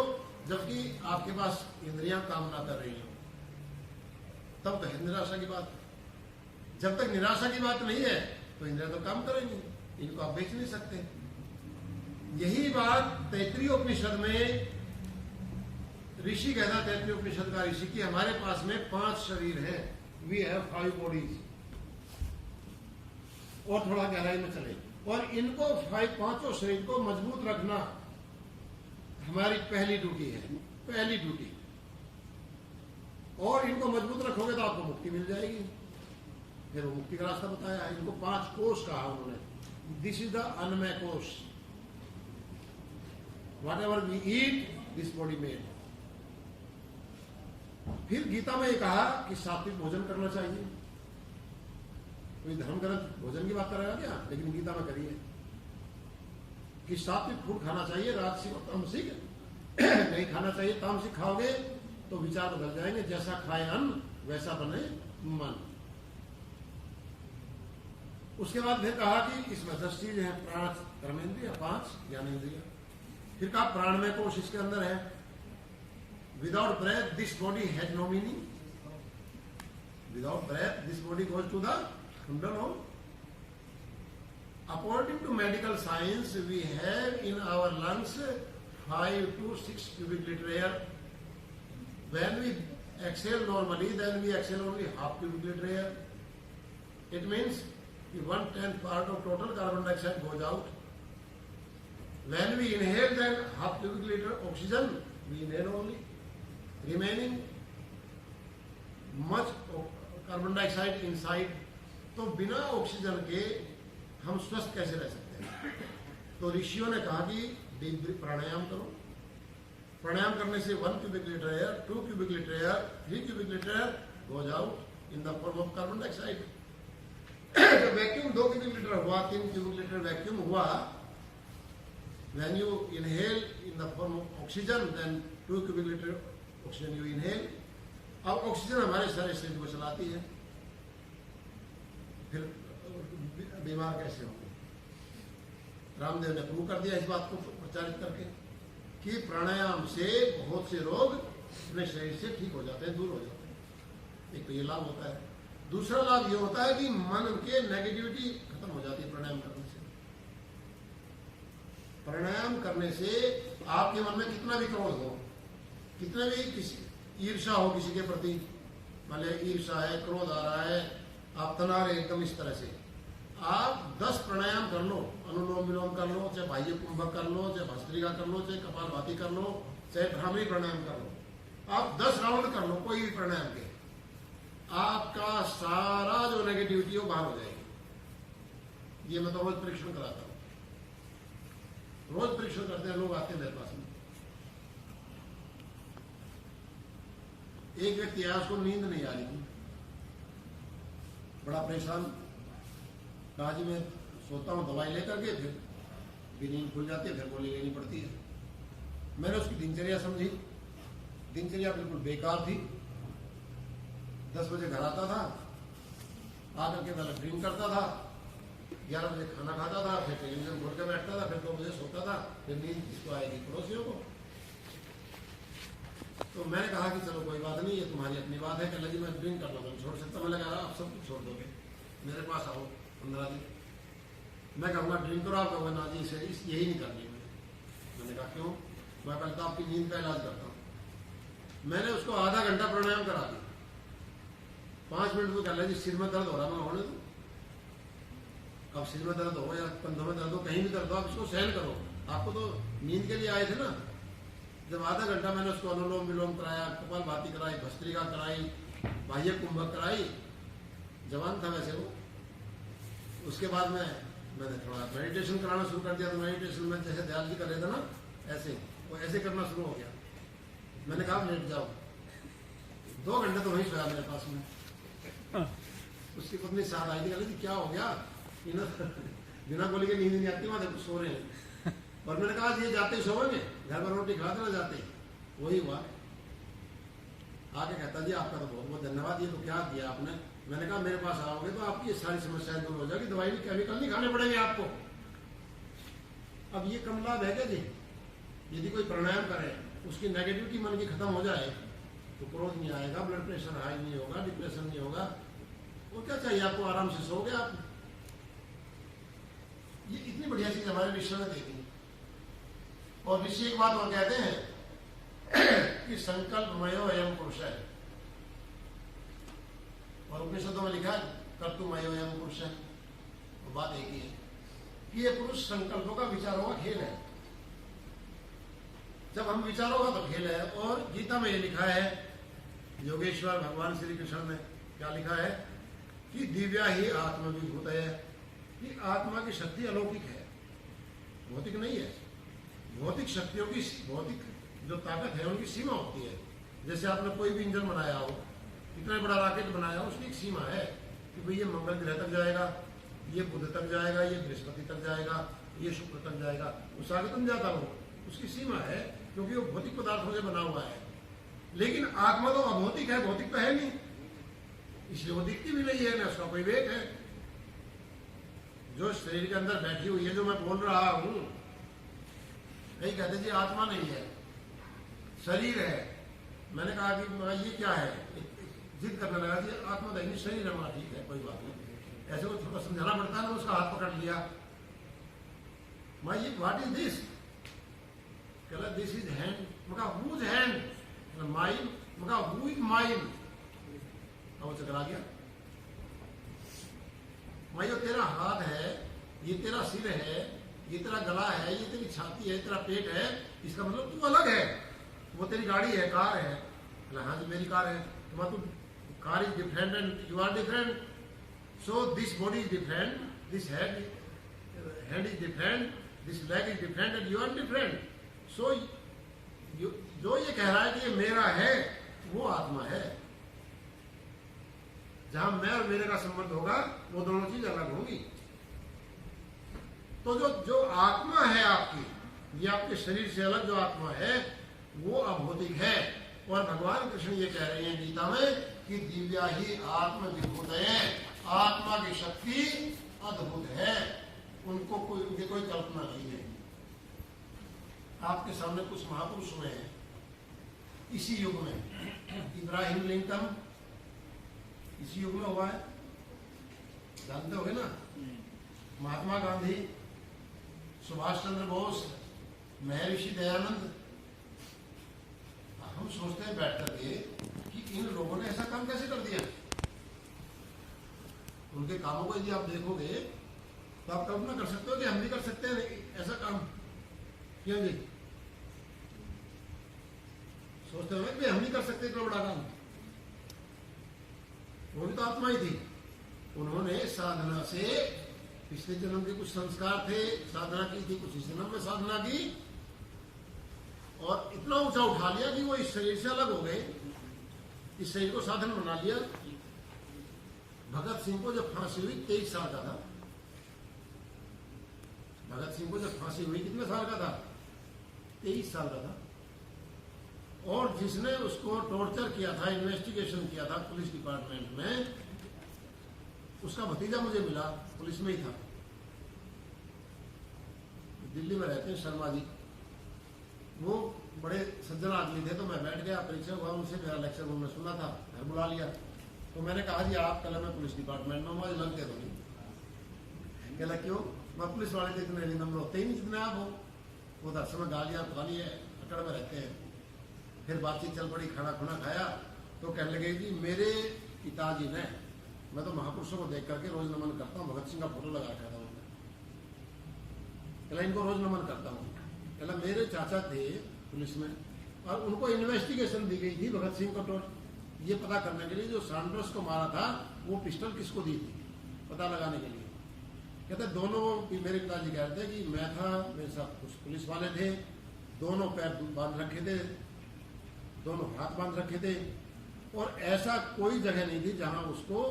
जबकि आपके पास इंद्रियां काम ना कर रही हो, तब तो है निराशा की बात। जब तक निराशा की बात नहीं है तो इंद्रियां तो काम करेंगी, इनको आप बेच नहीं सकते। यही बात तैत्तिरीय उपनिषद में ऋषि कहता, तैत्तिरीय उपनिषद का ऋषि कि हमारे पास में 5 शरीर है, वी हैव 5 बॉडीज। और थोड़ा गहराई में चले, और इनको 5 शरीर को मजबूत रखना हमारी पहली ड्यूटी है, पहली ड्यूटी। और इनको मजबूत रखोगे तो आपको मुक्ति मिल जाएगी। फिर वो मुक्ति का रास्ता बताया, इनको 5 कोष कहा उन्होंने। दिस इज द अन्नमय कोष। Whatever we eat, this body made. फिर गीता में ये कहा कि सात्विक भोजन करना चाहिए। कोई धर्म ग्रंथ भोजन की बात करेगा क्या? लेकिन गीता में करिए कि सात्विक फूड खाना चाहिए, राजसिक और तामसिक नहीं खाना चाहिए। तामसिक खाओगे तो विचार बदल जाएंगे, जैसा खाए अन्न वैसा बने मन। उसके बाद फिर कहा कि इसमें 10 चीजें हैं, प्राण, कर्मेंद्रिय, 5 ज्ञानेंद्रिय। फिर कहा प्राणमय कोश इसके अंदर है। Without breath this body has no meaning, without breath this body goes to the kundal hole. According to medical science we have in our lungs 5 to 6 cubic meter air. When we exhale normally, then we exhale only half cubic meter air. It means 1/10 part of total carbon dioxide goes out. When we inhale, then half cubic meter oxygen we inhale only, remaining much carbon dioxide inside. तो बिना ऑक्सीजन के हम स्वस्थ कैसे रह सकते हैं? तो ऋषियों ने कहा कि डीप प्राणायाम करो। प्राणायाम करने से 1 cubic meter air, 2 cubic meter air, 3 cubic meter air goes out in the form of carbon dioxide. तो वैक्यूम 2 cubic meter हुआ, 3 cubic meter वैक्यूम हुआ। When you inhale in the form of oxygen, then 2 cubic meter oxygen you inhale. अब ऑक्सीजन हमारे सारे शरीर को चलाती है, फिर बीमार कैसे होंगे? रामदेव ने प्रूव कर दिया इस बात को प्रचारित करके कि प्राणायाम से बहुत से रोग अपने शरीर से ठीक हो जाते हैं, दूर हो जाते हैं। एक तो ये लाभ होता है। दूसरा लाभ ये होता है कि मन के नेगेटिविटी खत्म हो जाती है प्राणायाम करने से। प्राणायाम करने से आपके मन में कितना भी क्रोध हो, कितने भी किसी ईर्षा हो किसी के प्रति, मान लिया ईर्षा है, क्रोध आ रहा है, आप तना रहे एकदम इस तरह से, आप 10 प्राणायाम कर लो, अनुलोम विलोम कर लो, चाहे बाह्य कुंभक कर लो, चाहे भस्त्रिका कर लो, चाहे कपालभाति कर लो, चाहे भ्रामरी प्राणायाम कर लो, आप 10 राउंड कर लो कोई भी प्राणायाम के, आपका सारा जो नेगेटिविटी वो बाहर हो जाएगी। ये मैं तो रोज परीक्षण कराता हूँ, रोज परीक्षण करते हैं लोग, आते हैं मेरे पास में। एक व्यक्ति आया, उसको नींद नहीं आ रही थी, बड़ा परेशान, कहा जी मैं सोता हूँ दवाई लेकर के, फिर भी नींद खुल जाती है, फिर गोली लेनी पड़ती है। मैंने उसकी दिनचर्या समझी, दिनचर्या बिल्कुल बेकार थी। 10 बजे घर आता था, आकर के पहले ड्रिंक करता था, 11 बजे खाना खाता था, फिर टेलीविजन खोल के बैठता था, फिर 2 बजे सोता था, फिर नींद किसको आएगी, पड़ोसियों को। तो मैंने कहा कि चलो कोई बात नहीं, ये तुम्हारी अपनी बात है, कह लगी मैं ड्रिंक कर लूँगा, छोड़ सकता। मैं लगा आप सब कुछ छोड़ दोगे, मेरे पास आओ 15 दिन, मैं कहूँगा ड्रिंक करो, आप कहूँगा ना जी इसे यही नहीं करनी। मैंने कहा क्यों? मैं पहले तो आपकी नींद का इलाज करता हूँ। मैंने उसको आधा घंटा प्राणायाम करा दिया, 5 मिनट में कह जी सिर में दर्द हो रहा, मैं होने दो, अब सिर में दर्द हो या कंधों में दर्द हो, कहीं भी दर्द हो, आप इसको सहन करो, आपको तो नींद के लिए आए थे ना। जब आधा घंटा मैंने उसको अनुलोम विलोम कराया, कपालभाति कराई, भस्त्रिका कराई, बाह्य कुंभक कराई, जवान था वैसे वो। उसके बाद मैंने थोड़ा मेडिटेशन कराना शुरू कर दिया। तो मेडिटेशन में जैसे दयाल जी कर रहे थे ना, ऐसे वो ऐसे करना शुरू हो गया। मैंने कहा लेट जाओ, 2 घंटे तो वहीं सोया मेरे पास में। उसकी पत्नी साथ आई थी, कहती क्या हो गया, बिना गोली के नींद नहीं आती, वहां देखो सो रहे हैं। और मैंने कहा ये जाते ही सोएंगे, घर पर रोटी खिला देना जाते ही। वही हुआ, आके कहता जी आपका तो बहुत बहुत धन्यवाद, ये तो क्या दिया आपने। मैंने कहा मेरे पास आओगे तो आपकी ये सारी समस्याएं दूर हो जाएगी, दवाई भी केमिकल नहीं खाने पड़ेंगे आपको। अब ये कम लाभ है क्या जी? यदि कोई प्राणायाम करे, उसकी नेगेटिविटी मन की खत्म हो जाए, तो क्रोध नहीं आएगा, ब्लड प्रेशर हाई नहीं होगा, डिप्रेशन नहीं होगा, वो क्या चाहिए आपको, आराम से सोओगे आप। ये इतनी बढ़िया चीज हमारे ऋषि ने देखी। और ऋषि एक बात और कहते हैं कि संकल्प मयो एवं पुरुष है, और उपनिषदों में लिखा है कर्तु मयो एवं पुरुष है। तो बात एक ही है कि ये पुरुष संकल्पों का, विचारों का खेल है। जब हम विचारों का तो खेल है। और गीता में ये लिखा है, योगेश्वर भगवान श्री कृष्ण ने क्या लिखा है कि दिव्या ही आत्मविभूत है, कि आत्मा की शक्ति अलौकिक है, भौतिक नहीं है। भौतिक शक्तियों की, भौतिक जो ताकत है उनकी सीमा होती है। जैसे आपने कोई भी इंजन बनाया हो, इतना बड़ा रॉकेट बनाया हो, उसकी एक सीमा है कि भाई ये मंगल ग्रह तक जाएगा, ये बुध तक जाएगा, ये बृहस्पति तक जाएगा, ये शुक्र तक जाएगा, उस आगे तुम जाता हो, उसकी सीमा है, क्योंकि वो भौतिक पदार्थों से बना हुआ है। लेकिन आत्मा तो अभौतिक है, भौतिक तो है नहीं, इसलिए वो दिखती भी नहीं है, ना उसका कोई वेग है। जो शरीर के अंदर बैठी हुई है, जो मैं बोल रहा हूं, नहीं कहते जी आत्मा नहीं है, शरीर है। मैंने कहा कि ये क्या है, जिद करने लगा जी आत्मा नहीं, शरीर है, हमारा ठीक है, कोई बात नहीं। ऐसे को थोड़ा समझाना पड़ता है ना, उसका हाथ पकड़ लिया, मैं ये व्हाट इज दिस, कहला दिस इज हैंड, मका हुज हैंड, माइंड, मका हु इज माइंड। अब चकरा गया, मैं जो तेरा हाथ है, ये तेरा सिर है, ये तेरा गला है, ये तेरी छाती है, तेरा पेट है, इसका मतलब तू अलग है। वो तेरी गाड़ी है, कार है, हाँ जी मेरी कार है, तो car is different and you are different, so this body is different, this hand is different, this leg is different and you are different. So जो ये कह रहा है कि ये मेरा है, वो आत्मा है। जहां मैं और मेरे का संबंध होगा, वो दोनों चीज अलग होंगी। तो जो आत्मा है आपकी, ये आपके शरीर से अलग जो आत्मा है, वो अभौतिक है। और भगवान कृष्ण ये कह रहे हैं गीता में कि दिव्या ही आत्म विभूत है, आत्मा की शक्ति अद्भुत है, उनकी कोई कल्पना नहीं है। आपके सामने कुछ महापुरुष हुए हैं इसी युग में। इब्राहिम लिंकन इसी युग में हुआ है, जानते होगे ना। महात्मा गांधी, सुभाष चंद्र बोस, महर्षि दयानंद, हम सोचते हैं बैठ करके कि इन लोगों ने ऐसा काम कैसे कर दिया। उनके कामों को यदि आप देखोगे तो आप कल्पना कर सकते हो कि हम भी कर सकते हैं ऐसा काम। क्यों जी? सोचते हो कि हम नहीं कर सकते इतना बड़ा काम। वो भी तो आत्मा ही थी। उन्होंने साधना से, पिछले जन्म के कुछ संस्कार थे, साधना की थी, कुछ इस जन्म में साधना की, और इतना ऊंचा उठा लिया कि वो इस शरीर से अलग हो गए, इस शरीर को साधन बना लिया। भगत सिंह को जब फांसी हुई 23 साल का था। भगत सिंह को जब फांसी हुई कितने साल का था? 23 साल का था। और जिसने उसको टॉर्चर किया था, इन्वेस्टिगेशन किया था पुलिस डिपार्टमेंट में, उसका भतीजा मुझे मिला, पुलिस में ही था, दिल्ली में रहते हैं, शर्मा जी। वो बड़े सज्जन आदमी थे। तो मैं बैठ गया, परीक्षा हुआ उनसे, मेरा लेक्चर उन्होंने सुना था, घर बुला लिया। तो मैंने कहा जी आप कल मैं पुलिस डिपार्टमेंट में मुझे लग के दो नहीं। कहला क्यों? मैं पुलिस वाले तो इतने नंबर होते ही नहीं जितने आप हो। वो दर्शन में गालियाँ गाली है, अकड़ में रहते हैं। फिर बातचीत चल पड़ी, खाना खुना खाया। तो कहने लगे कि मेरे पिताजी ने, मैं तो महापुरुषों को देख करके रोज नमन करता हूँ, भगत सिंह का फोटो लगा रखा था उन्होंने, कहला इनको रोज नमन करता हूँ। कहला मेरे चाचा थे पुलिस में और उनको इन्वेस्टिगेशन दी गई थी भगत सिंह को ये पता करने के लिए जो सैंडर्स को मारा था वो पिस्टल किसको दी थी, पता लगाने के लिए। कहते दोनों मेरे पिताजी कहते कि मैं था, मेरे साथ कुछ पुलिस वाले थे, दोनों पैर बांध रखे थे, दोनों हाथ बांध रखे थे, और ऐसा कोई जगह नहीं थी जहां उसको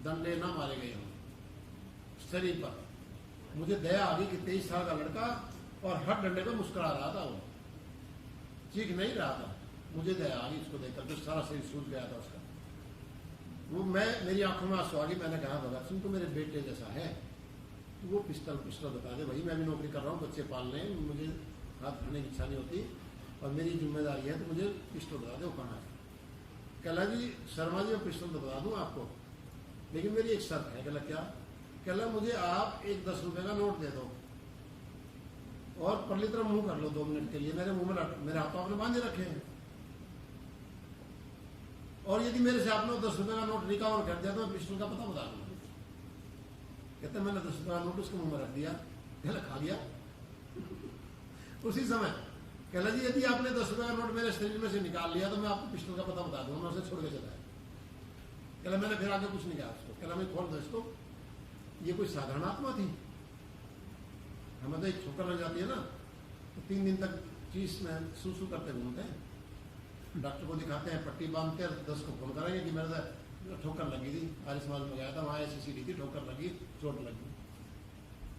डंडे ना मारे गए हों शरीर पर। मुझे दया आ गई कि 23 साल का लड़का और हर डंडे पे मुस्कुरा रहा था, वो चीख नहीं रहा था। मुझे दया आ गई इसको देखकर, तो सारा शरीर सूझ गया था उसका। वो मेरी आंखों में आंसू आ गई। मैंने कहा भगत सिंह तो मेरे बेटे जैसा है, तो वो पिस्टल बता दे भाई, मैं भी नौकरी कर रहा हूँ, बच्चे पालने, मुझे हाथ धोने की इच्छा नहीं होती और मेरी जिम्मेदारी है, तो मुझे पिस्टल बता दे वो कहाँ है। कहला जी शर्मा जी मैं पिस्टल तो बता दूँ आपको, लेकिन मेरी एक शर्त है। कहला क्या? कहला मुझे आप एक 10 रुपए का नोट दे दो और पल्ली तरह मुंह कर लो 2 मिनट के लिए। मेरे मुंह में मेरे हाथों आपने बांधे रखे हैं, और यदि मेरे से आपने 10 रुपए का नोट रिकवर कर दिया तो मैं पिस्टल का पता बता दूंगा। कहते मैंने 10 रुपए का नोट उसके मुंह में रख दिया, कहला खा लिया उसी समय। कहला जी यदि आपने 10 रुपए का नोट मेरे शरीर में से निकाल लिया तो मैं आपको पिस्टल का पता बता दूंगा, मैं उसे छोड़ के चला। कहला मैंने फिर आगे कुछ नहीं कहा उसको। कहला मैं खोल दो इसको। ये कोई साधारण आत्मा थी? हमें तो एक ठोकर लग जाती है ना, तो 3 दिन तक चीज में सूसू करते घूमते हैं, डॉक्टर को दिखाते हैं, पट्टी बांधते हैं, 10 को फोन करेंगे कि मेरे ठोकर लगी थी, आर्य समाज में गया था, वहाँ ऐसी सीढ़ी थी, ठोकर लगी, चोट लगी,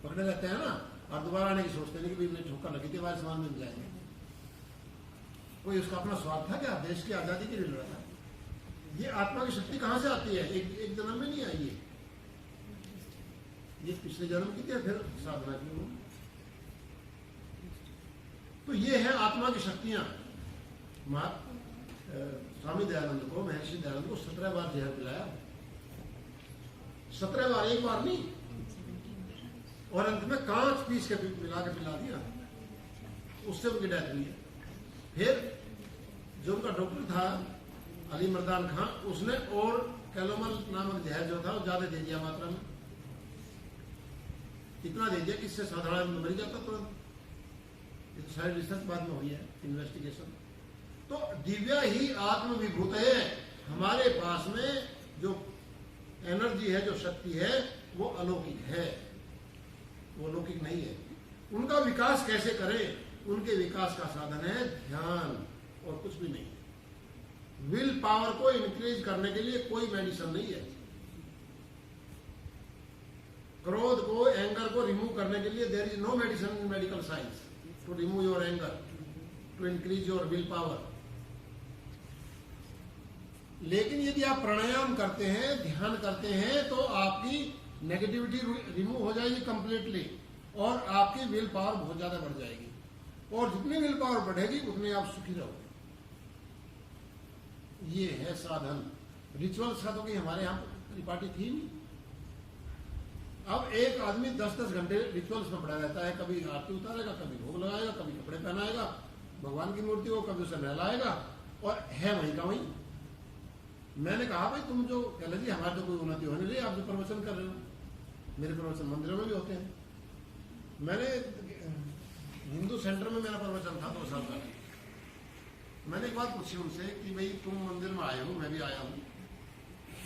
पकड़े रहते हैं ना। और दोबारा आने की सोचते नहीं कि भाई मेरी ठोकर लगी थी, आर्य समाज में जाएंगे। कोई उसका अपना स्वार्थ था क्या? देश की आजादी के लिए लड़ा था। ये आत्मा की शक्ति कहाँ से आती है? एक जन्म में नहीं आई है, ये पिछले जन्म की थी, फिर साधना की। तो ये है आत्मा की शक्तियां। स्वामी दयानंद को, महर्षि दयानंद को 17 बार जहर पिलाया, 17 बार, एक बार नहीं, और अंत में कांच पीस के मिला के पिला दिया, उससे उनकी डेथ हुई है। फिर जो उनका डॉक्टर था अली मर्दान खां, उसने और कैलोमल नामक जहर जो था वो ज्यादा दे दिया मात्रा में, इतना दे दिया कि इससे साधारण मर जाता तुरंत। ये तो सारी रिसर्च बाद में हुई है, इन्वेस्टिगेशन। तो दिव्या ही आत्म विभूत है। हमारे पास में जो एनर्जी है, जो शक्ति है, वो अलौकिक है, वो लौकिक नहीं है। उनका विकास कैसे करें? उनके विकास का साधन है ध्यान, और कुछ भी नहीं है। विल पावर को इंक्रीज करने के लिए कोई मेडिसिन नहीं है। क्रोध को, एंगर को रिमूव करने के लिए there is no medicine in medical science to remove your anger, to increase your will power. लेकिन यदि आप प्राणायाम करते हैं, ध्यान करते हैं, तो आपकी नेगेटिविटी रिमूव हो जाएगी कंप्लीटली, और आपकी विल पावर बहुत ज्यादा बढ़ जाएगी। और जितनी विल पावर बढ़ेगी उतने आप सुखी रहोगे। ये है साधन। रिचुअल्स का तो कि हमारे यहाँ परिपाटी थी नहीं। अब एक आदमी 10-10 घंटे रिचुअल्स में पड़ा रहता है, कभी आरती उतारेगा, कभी भोग लगाएगा, कभी कपड़े पहनाएगा, भगवान की मूर्ति को कभी उसे नहलाएगा और है वहीं का वहीं। मैंने कहा भाई तुम जो कह जी हमारे तो कोई उन्नति होने नहीं, आप जो प्रवचन कर रहे हो, मेरे प्रवचन मंदिरों में भी होते हैं। मैंने हिंदू सेंटर में मेरा प्रवचन था 2 साल पहले। मैंने एक बात पूछी उनसे कि भाई तुम मंदिर में आए हो, मैं भी आया हूँ,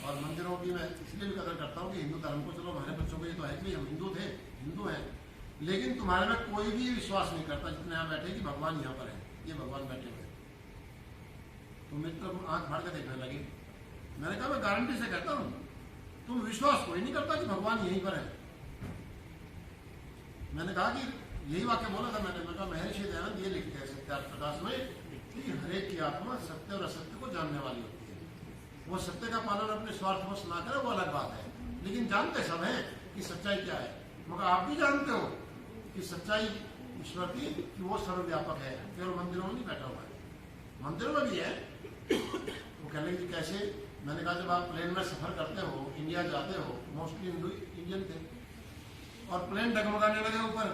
और मंदिरों की मैं इसलिए भी कदर करता हूँ कि हिंदू धर्म को, चलो हमारे बच्चों को ये तो है कि हम हिंदू थे, हिंदू हैं, लेकिन तुम्हारे में कोई भी विश्वास नहीं करता जितने यहाँ बैठे कि भगवान यहाँ पर है, ये भगवान बैठे हुए। तुम मेरी तरफ आंख फाड़ के देखने लगे। मैंने कहा मैं गारंटी से कहता हूँ तुम विश्वास कोई नहीं करता कि भगवान यहीं पर है। मैंने कहा कि यही वाक्य बोला था मैंने कहा महर्षि दयानंद ये लिखते हैं सत्यार्थ प्रकाश में कि हरेक की आत्मा सत्य और असत्य को जानने वाली होती है। वो सत्य का पालन अपने स्वार्थवश ना करे वो अलग बात है, लेकिन जानते सब हैं कि सच्चाई क्या है। मगर आप भी जानते हो कि सच्चाई ईश्वर की कि वो सर्वव्यापक है, केवल मंदिरों में नहीं बैठा हुआ है, मंदिरों में भी है। वो कहने की कैसे? मैंने कहा जब आप प्लेन में सफर करते हो, इंडिया जाते हो, मोस्टली इंडियन थे, और प्लेन डगमगाने लगे ऊपर,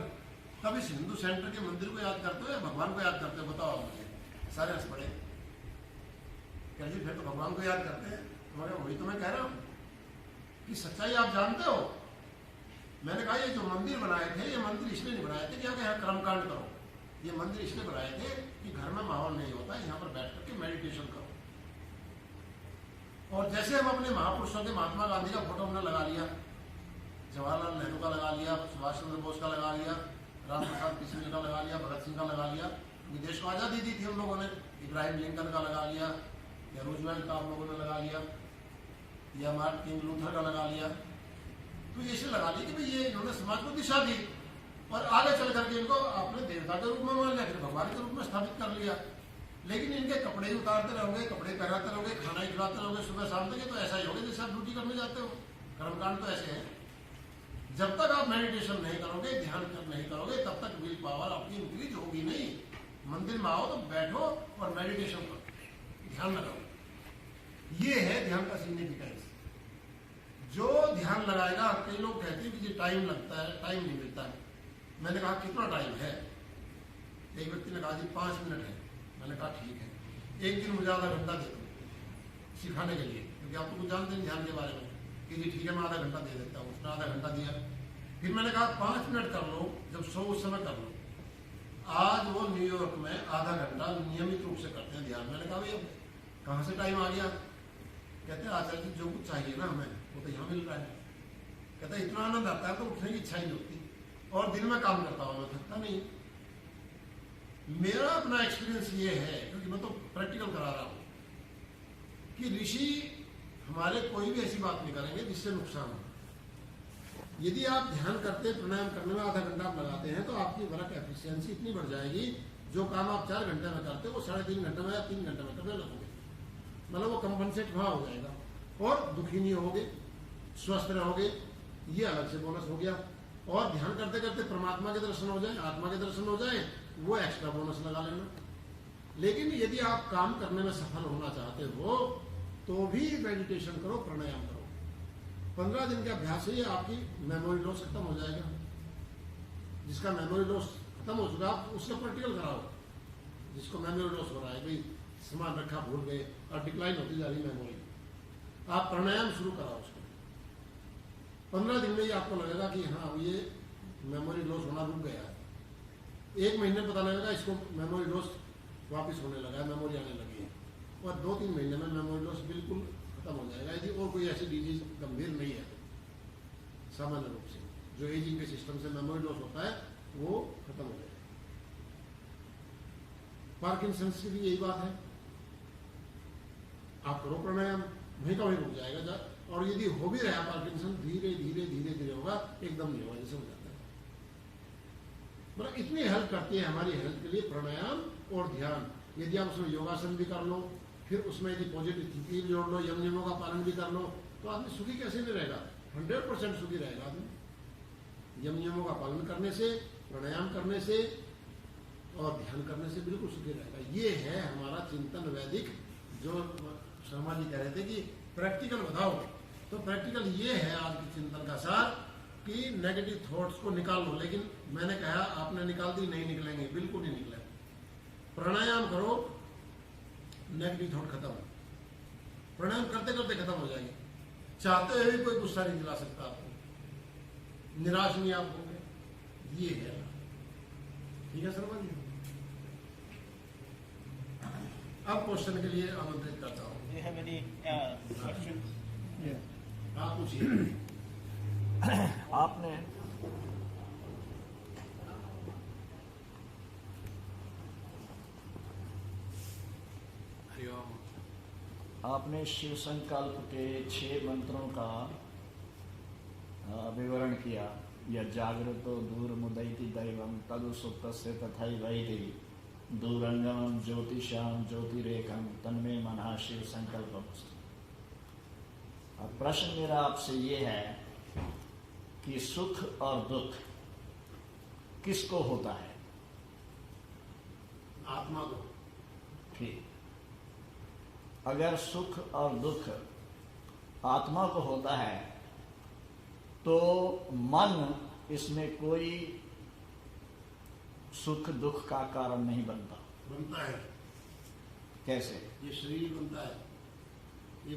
तब इस हिंदू सेंटर के मंदिर को याद करते हो या भगवान को याद करते हो? बताओ मुझे। सारे हंस पड़े। कह जी फिर तो भगवान को याद करते हैं। मगर वही तो मैं कह रहा हूँ कि सच्चाई आप जानते हो। मैंने कहा ये जो मंदिर बनाए थे, ये मंदिर इसलिए नहीं बनाए थे कि यहाँ कर्मकांड करो, ये मंदिर इसलिए बनाए थे कि घर में माहौल नहीं होता, यहाँ पर बैठ करके मेडिटेशन करो। और जैसे हम अपने महापुरुषों के, महात्मा गांधी का फोटो हमने लगा लिया, जवाहरलाल नेहरू का लगा लिया, सुभाष चंद्र बोस का लगा लिया, राम प्रसाद बिस्मिल का लगा लिया, भगत सिंह का लगा लिया, देश को आज़ादी दी थी हम लोगों ने, इब्राहिम लिंकन का लगा लिया, या रूजवेल्ट का आप लोगों ने लगा लिया, या मार्टिन लूथर का लगा लिया। तो ये लगा लिया कि भाई ये इन्होंने समाज को दिशा दी, और आगे चल करके इनको आपने देवता के रूप में मान लिया, फिर भगवान के रूप में स्थापित कर लिया। लेकिन इनके कपड़े ही उतारते रहोगे, कपड़े पहनाते रहोगे, खाना ही खिलाते रहोगे सुबह शाम तक, तो ऐसा ही होगा जैसे आप ड्यूटी करने जाते हो। कर्मकांड तो ऐसे है। जब तक आप मेडिटेशन नहीं करोगे, ध्यान नहीं करोगे, तब तक विल पावर आपकी इंक्रीज होगी नहीं। मंदिर में आओ तो बैठो और मेडिटेशन करो, ध्यान लगाओ। ये है ध्यान का सिग्निफिकेंस। जो ध्यान लगाएगा, कई लोग कहते हैं कि ये टाइम लगता है, टाइम नहीं मिलता है। मैंने कहा कितना टाइम है? एक व्यक्ति ने कहा जी 5 मिनट है। मैंने कहा ठीक है, एक दिन मुझे आधा घंटा दे दो सिखाने के लिए, क्योंकि आप तो कुछ जानते हैं ध्यान के बारे में, कि जी ठीक है मैं आधा घंटा दे देता हूँ। उसने आधा घंटा दिया। फिर मैंने कहा 5 मिनट कर लो, जब सो उस समय कर लो। आज वो न्यूयॉर्क में आधा घंटा नियमित रूप से करते हैं ध्यान। मैंने कहा भैया कहाँ से टाइम आ गया? कहते हैं आचार्य जी जो कुछ चाहिए ना हमें वो तो यहाँ मिल रहा है। कहते हैं इतना आनंद आता है तो उठने की इच्छा ही नहीं होती, और दिन में काम करता हूँ, मैं थकता नहीं। मेरा अपना एक्सपीरियंस ये है, क्योंकि मैं तो प्रैक्टिकल करा रहा हूँ, कि ऋषि हमारे कोई भी ऐसी बात नहीं करेंगे जिससे नुकसान हो। यदि आप ध्यान करते, प्राणायाम करने में आधा घंटा आप लगाते हैं, तो आपकी वर्क एफिशिएंसी इतनी बढ़ जाएगी, जो काम आप 4 घंटे में करते हो वो 3.5 घंटे में या 3 घंटे में करने लगोगे। मतलब वो कंपनसेट वहाँ हो जाएगा, और दुखी नहीं होगे, स्वस्थ रहोगे। ये अलग से बोनस हो गया। और ध्यान करते करते परमात्मा के दर्शन हो जाए, आत्मा के दर्शन हो जाए, वो एक्स्ट्रा बोनस लगा लेना। लेकिन यदि आप काम करने में सफल होना चाहते हो तो भी मेडिटेशन करो, प्राणायाम करो। 15 दिन के अभ्यास से आपकी मेमोरी लॉस खत्म हो जाएगा। जिसका मेमोरी लॉस खत्म हो चुका, आप उसका प्रैक्टिकल कराओ। जिसको मेमोरी लॉस हो रहा है, भाई सामान रखा भूल गए और डिक्लाइन होती जा रही मेमोरी, आप प्राणायाम शुरू कराओ उसको। 15 दिन में ही आपको लगेगा कि हाँ ये मेमोरी लॉस होना रुक गया है। 1 महीने पता लगेगा इसको मेमोरी लॉस वापस होने लगा है, मेमोरी आने लगी है। और 2-3 महीने में मेमोरी लॉस बिल्कुल खत्म हो जाएगा, यदि और कोई ऐसी डिजीज गंभीर नहीं है। सामान्य रूप से जो एजिंग के सिस्टम से मेमोरी लॉस होता है वो खत्म हो जाएगा। पार्किंसंस की भी यही बात है। आप करो प्राणायाम, वहीं का वहीं रुक जाएगा। और यदि हो भी रहा पार्किंसन, धीरे धीरे धीरे धीरे होगा, एकदम नहीं होगा, जैसे हो जाता है। मतलब इतनी हेल्प करती है हमारी हेल्थ के लिए प्राणायाम और ध्यान। यदि आप उसमें योगासन भी कर लो, फिर उसमें यदि पॉजिटिव थिंकिंग जोड़ लो, यम नियमों का पालन भी कर लो, तो आदमी सुखी कैसे नहीं रहेगा? 100% सुखी रहेगा आदमी। यम नियमों का पालन करने से, प्राणायाम करने से और ध्यान करने से बिल्कुल सुखी रहेगा। ये है हमारा चिंतन वैदिक। जो शर्मा जी कह रहे थे कि प्रैक्टिकल बताओ, तो प्रैक्टिकल ये है आज के चिंतन का सार कि नेगेटिव थॉट्स को निकाल लो। लेकिन मैंने कहा आपने निकाल दी, नहीं निकलेंगे, बिल्कुल नहीं निकले। प्राणायाम करो, नेगेटिव थॉट खत्म। प्राणायाम करते करते खत्म हो जाएंगे। चाहते हुए भी कोई गुस्सा नहीं दिला सकता आपको, निराश नहीं आप होंगे। ये है। ठीक है शर्मा जी। अब क्वेश्चन के लिए आमंत्रित करता हूँ। आप पूछिए। आपने शिव संकल्प के 6 मंत्रों का विवरण किया। यह जागृतो दूर मुदयति दैवम तदु सुप्तस्य तथैवैति दूरंगम ज्योतिषाम ज्योतिरेकम तन्मे मनः शिव संकल्पम। अब प्रश्न मेरा आपसे ये है कि सुख और दुख किसको होता है? आत्मा को। ठीक। अगर सुख और दुख आत्मा को होता है तो मन इसमें कोई सुख दुख का कारण नहीं बनता। बनता है। कैसे? ये शरीर बनता है, ये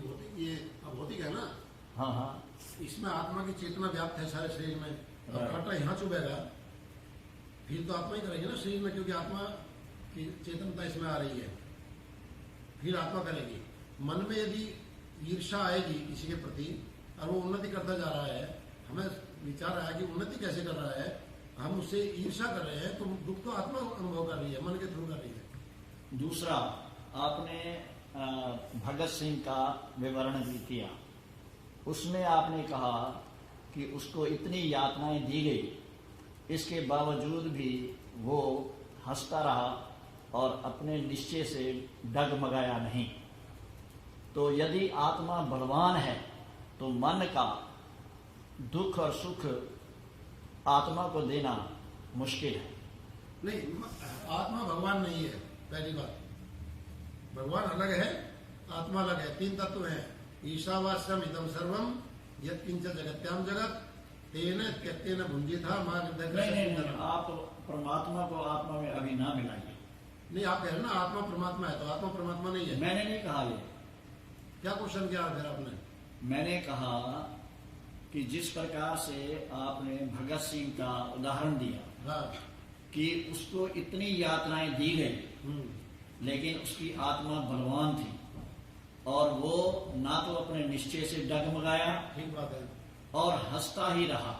भौतिक है ना। हाँ हाँ। इसमें आत्मा की चेतना व्याप्त है सारे शरीर में। अब कांटा यहाँ चुभेगा, फिर तो आत्मा ही करेगी ना शरीर में, क्योंकि आत्मा की चेतनता इसमें आ रही है, फिर आत्मा करेगी। मन में यदि ईर्ष्या आएगी किसी के प्रति और वो उन्नति करता जा रहा है, हमें विचार आया कि उन्नति कैसे कर रहा है, हम उससे ईर्ष्या कर रहे हैं, तो दुख तो आत्मा अनुभव कर रही है, मन के थ्रू कर रही है। दूसरा, आपने भगत सिंह का विवरण भी किया। उसमें आपने कहा कि उसको इतनी यातनाएं दी गई, इसके बावजूद भी वो हंसता रहा और अपने निश्चय से डगमगाया नहीं। तो यदि आत्मा बलवान है तो मन का दुख और सुख आत्मा को देना मुश्किल है। नहीं, आत्मा भगवान नहीं है। पहली बात, भगवान अलग है, आत्मा अलग है। 3 तत्व हैं। ईशावास्यम इदम सर्वम यत्किंच जगत्याम जगत तेन त्यक्तेन भुंजिथा मां। नहीं, आप परमात्मा को आत्मा में अभी ना मिलाइए। नहीं, आप कह रहे हैं ना आत्मा परमात्मा है, तो आत्मा परमात्मा नहीं है। मैंने नहीं कहा ये। क्या क्वेश्चन किया फिर आपने? मैंने कहा कि जिस प्रकार से आपने भगत सिंह का उदाहरण दिया, हाँ, कि उसको इतनी यातनाएं दी गई लेकिन उसकी आत्मा बलवान थी और वो ना तो अपने निश्चय से डगमगाया, ठीक बात है, और हंसता ही रहा।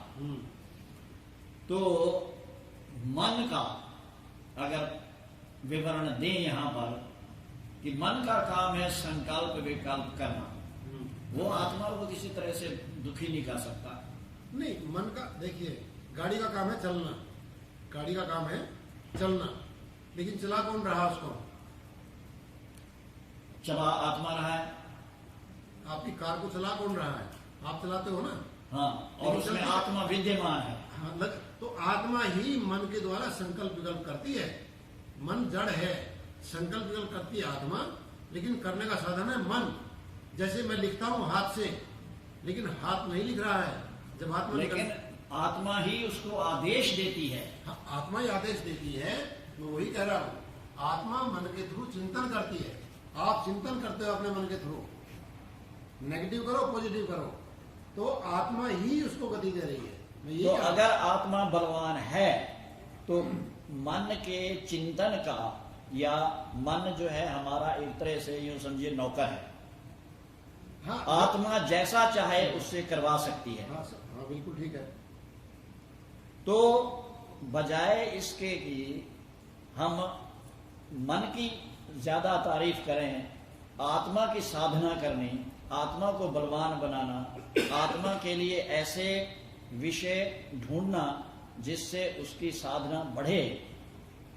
तो मन का अगर विवरण दें यहाँ पर कि मन का काम है संकल्प विकल्प करना, वो आत्मा को किसी तरह से दुखी नहीं कर सकता। नहीं, मन का देखिए, गाड़ी का काम है चलना, गाड़ी का काम है चलना, लेकिन चला कौन रहा उसको? चला आत्मा रहा है। आपकी कार को चला कौन रहा है? आप चलाते हो ना। हाँ, और उसमें आत्मा विद्यमान है। हाँ, तो आत्मा ही मन के द्वारा संकल्प विकल्प करती है। मन जड़ है, संकल्प विकल्प करती है आत्मा, लेकिन करने का साधन है मन। जैसे मैं लिखता हूँ हाथ से, लेकिन हाथ नहीं लिख रहा है। जब हाथ में लेकिन आत्मा ही उसको आदेश देती है। हाँ, आत्मा ही आदेश देती है। मैं वही कह रहा हूँ, आत्मा मन के थ्रू चिंतन करती है। आप चिंतन करते हो अपने मन के थ्रू, नेगेटिव करो पॉजिटिव करो, तो आत्मा ही उसको गति दे रही है। तो अगर आत्मा बलवान है तो मन के चिंतन का, या मन जो है हमारा एक तरह से यूं समझिए नौकर है। हाँ, आत्मा जैसा चाहे उससे करवा सकती है। हाँ, हाँ, बिल्कुल ठीक है। तो बजाय इसके कि हम मन की ज्यादा तारीफ करें, आत्मा की साधना करनी, आत्मा को बलवान बनाना, आत्मा के लिए ऐसे विषय ढूंढना जिससे उसकी साधना बढ़े,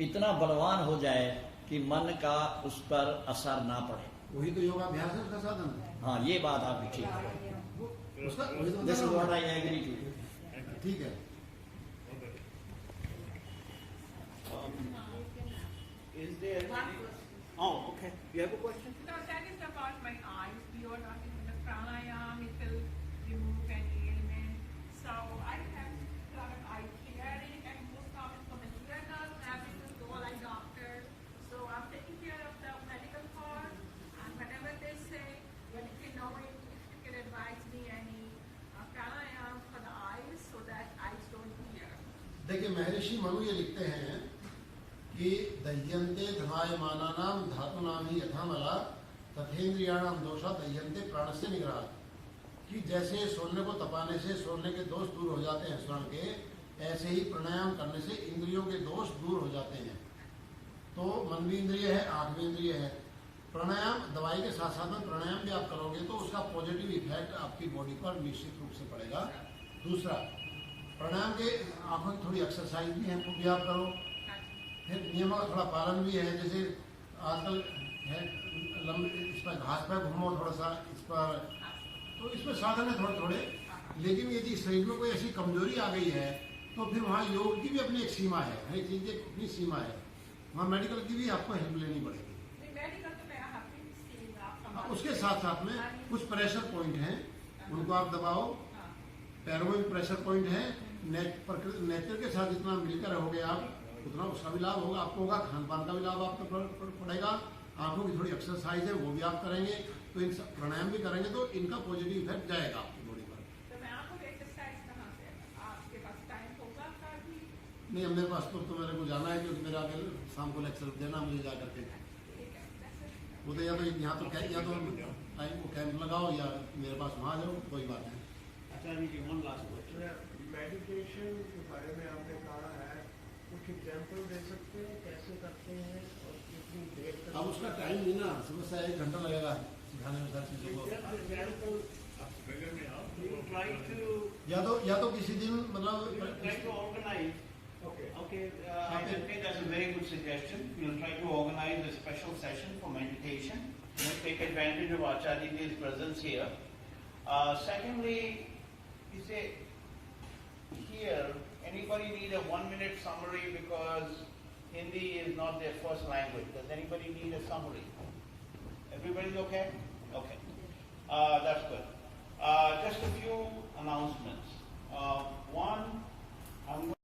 इतना बलवान हो जाए कि मन का उस पर असर ना पड़े। वही तो योगाभ्यास है, उसका साधन है। हाँ, ये बात आपकी ठीक है। उसका वही तो This is what I agree to. ठीक है। Is there? Oh, okay. You have a question? No, that is about my eyes. You are talking about the pranayama, it will remove any ailment. So I have a lot of eye clearing and most common from the journal, have been to all eye doctors. So I'm महर्षि मनु ये लिखते हैं कि दह्यन्ते धमायमानानां धातूनां ही यथामला तथेन्द्रियाणां दोषा दह्यन्ते प्राणस्य निग्रहात्, कि जैसे सोने को तपाने से सोने के दोष दूर हो जाते हैं स्वर्ण के, ऐसे ही प्राणायाम करने से इंद्रियों के दोष दूर हो जाते हैं। तो मन भी इंद्रिय है, आंख भी इंद्रिय है। प्राणायाम दवाई के साथ साथ में प्राणायाम भी आप करोगे तो उसका पॉजिटिव इफेक्ट आपकी बॉडी पर निश्चित रूप से पड़ेगा। दूसरा, प्राणायाम के आंखों की थोड़ी एक्सरसाइज भी है, वो भी आप करो। फिर नियमों का थोड़ा पालन भी है, जैसे आजकल है इस पर घास पर घूमो थोड़ा सा, इस पर तो इसमें साधन है थोड़े थोड़े। लेकिन यदि शरीर में कोई ऐसी कमजोरी आ गई है तो फिर वहाँ योग की भी अपनी एक सीमा है, हर एक चीज की अपनी सीमा है। वहाँ मेडिकल की भी आपको हेल्प लेनी पड़ेगी। उसके साथ साथ में कुछ प्रेशर पॉइंट हैं, उनको आप दबाओ। पैरों में भी प्रेशर पॉइंट है, नेचर के साथ जितना मिलकर रहोगे आप उतना उसका भी लाभ होगा आपको, होगा खान पान का भी लाभ आपको पड़ेगा। आंखों की थोड़ी एक्सरसाइज है वो भी आप करेंगे, तो इन प्राणायाम भी करेंगे तो इनका पॉजिटिव इफेक्ट जाएगा आपकी बॉडी पर। तो मैं आंखों की एक्सरसाइज कहाँ से, आपके पास टाइम होगा कभी? नहीं, मेरे पास तो मेरे को जाना है क्योंकि मेरा शाम को लेक्चर देना मुझे जा करके। वो तो या तो यहाँ तो या तो टाइम को कैंप लगाओ या मेरे पास वहाँ जाओ, कोई बात नहीं। Acharya ji, one last question. Meditation के बारे में आपने कहा है, कुछ एग्जाम्पल दे सकते हैं कैसे करते हैं और कितनी देर तक? अब उसका टाइम नहीं ना, समस्या 1 घंटा लगेगा सिखाने में सारी चीज़ों को। एग्जाम्पल You try to या तो किसी दिन मतलब organize. Okay. Okay, I think that's a very good suggestion. We'll try to organize a special session for meditation. We'll take advantage of Acharya ji's presence here. Secondly, you say here, anybody need a 1-minute summary because Hindi is not their first language. Does anybody need a summary? Everybody's okay? Okay. That's good. Just a few announcements.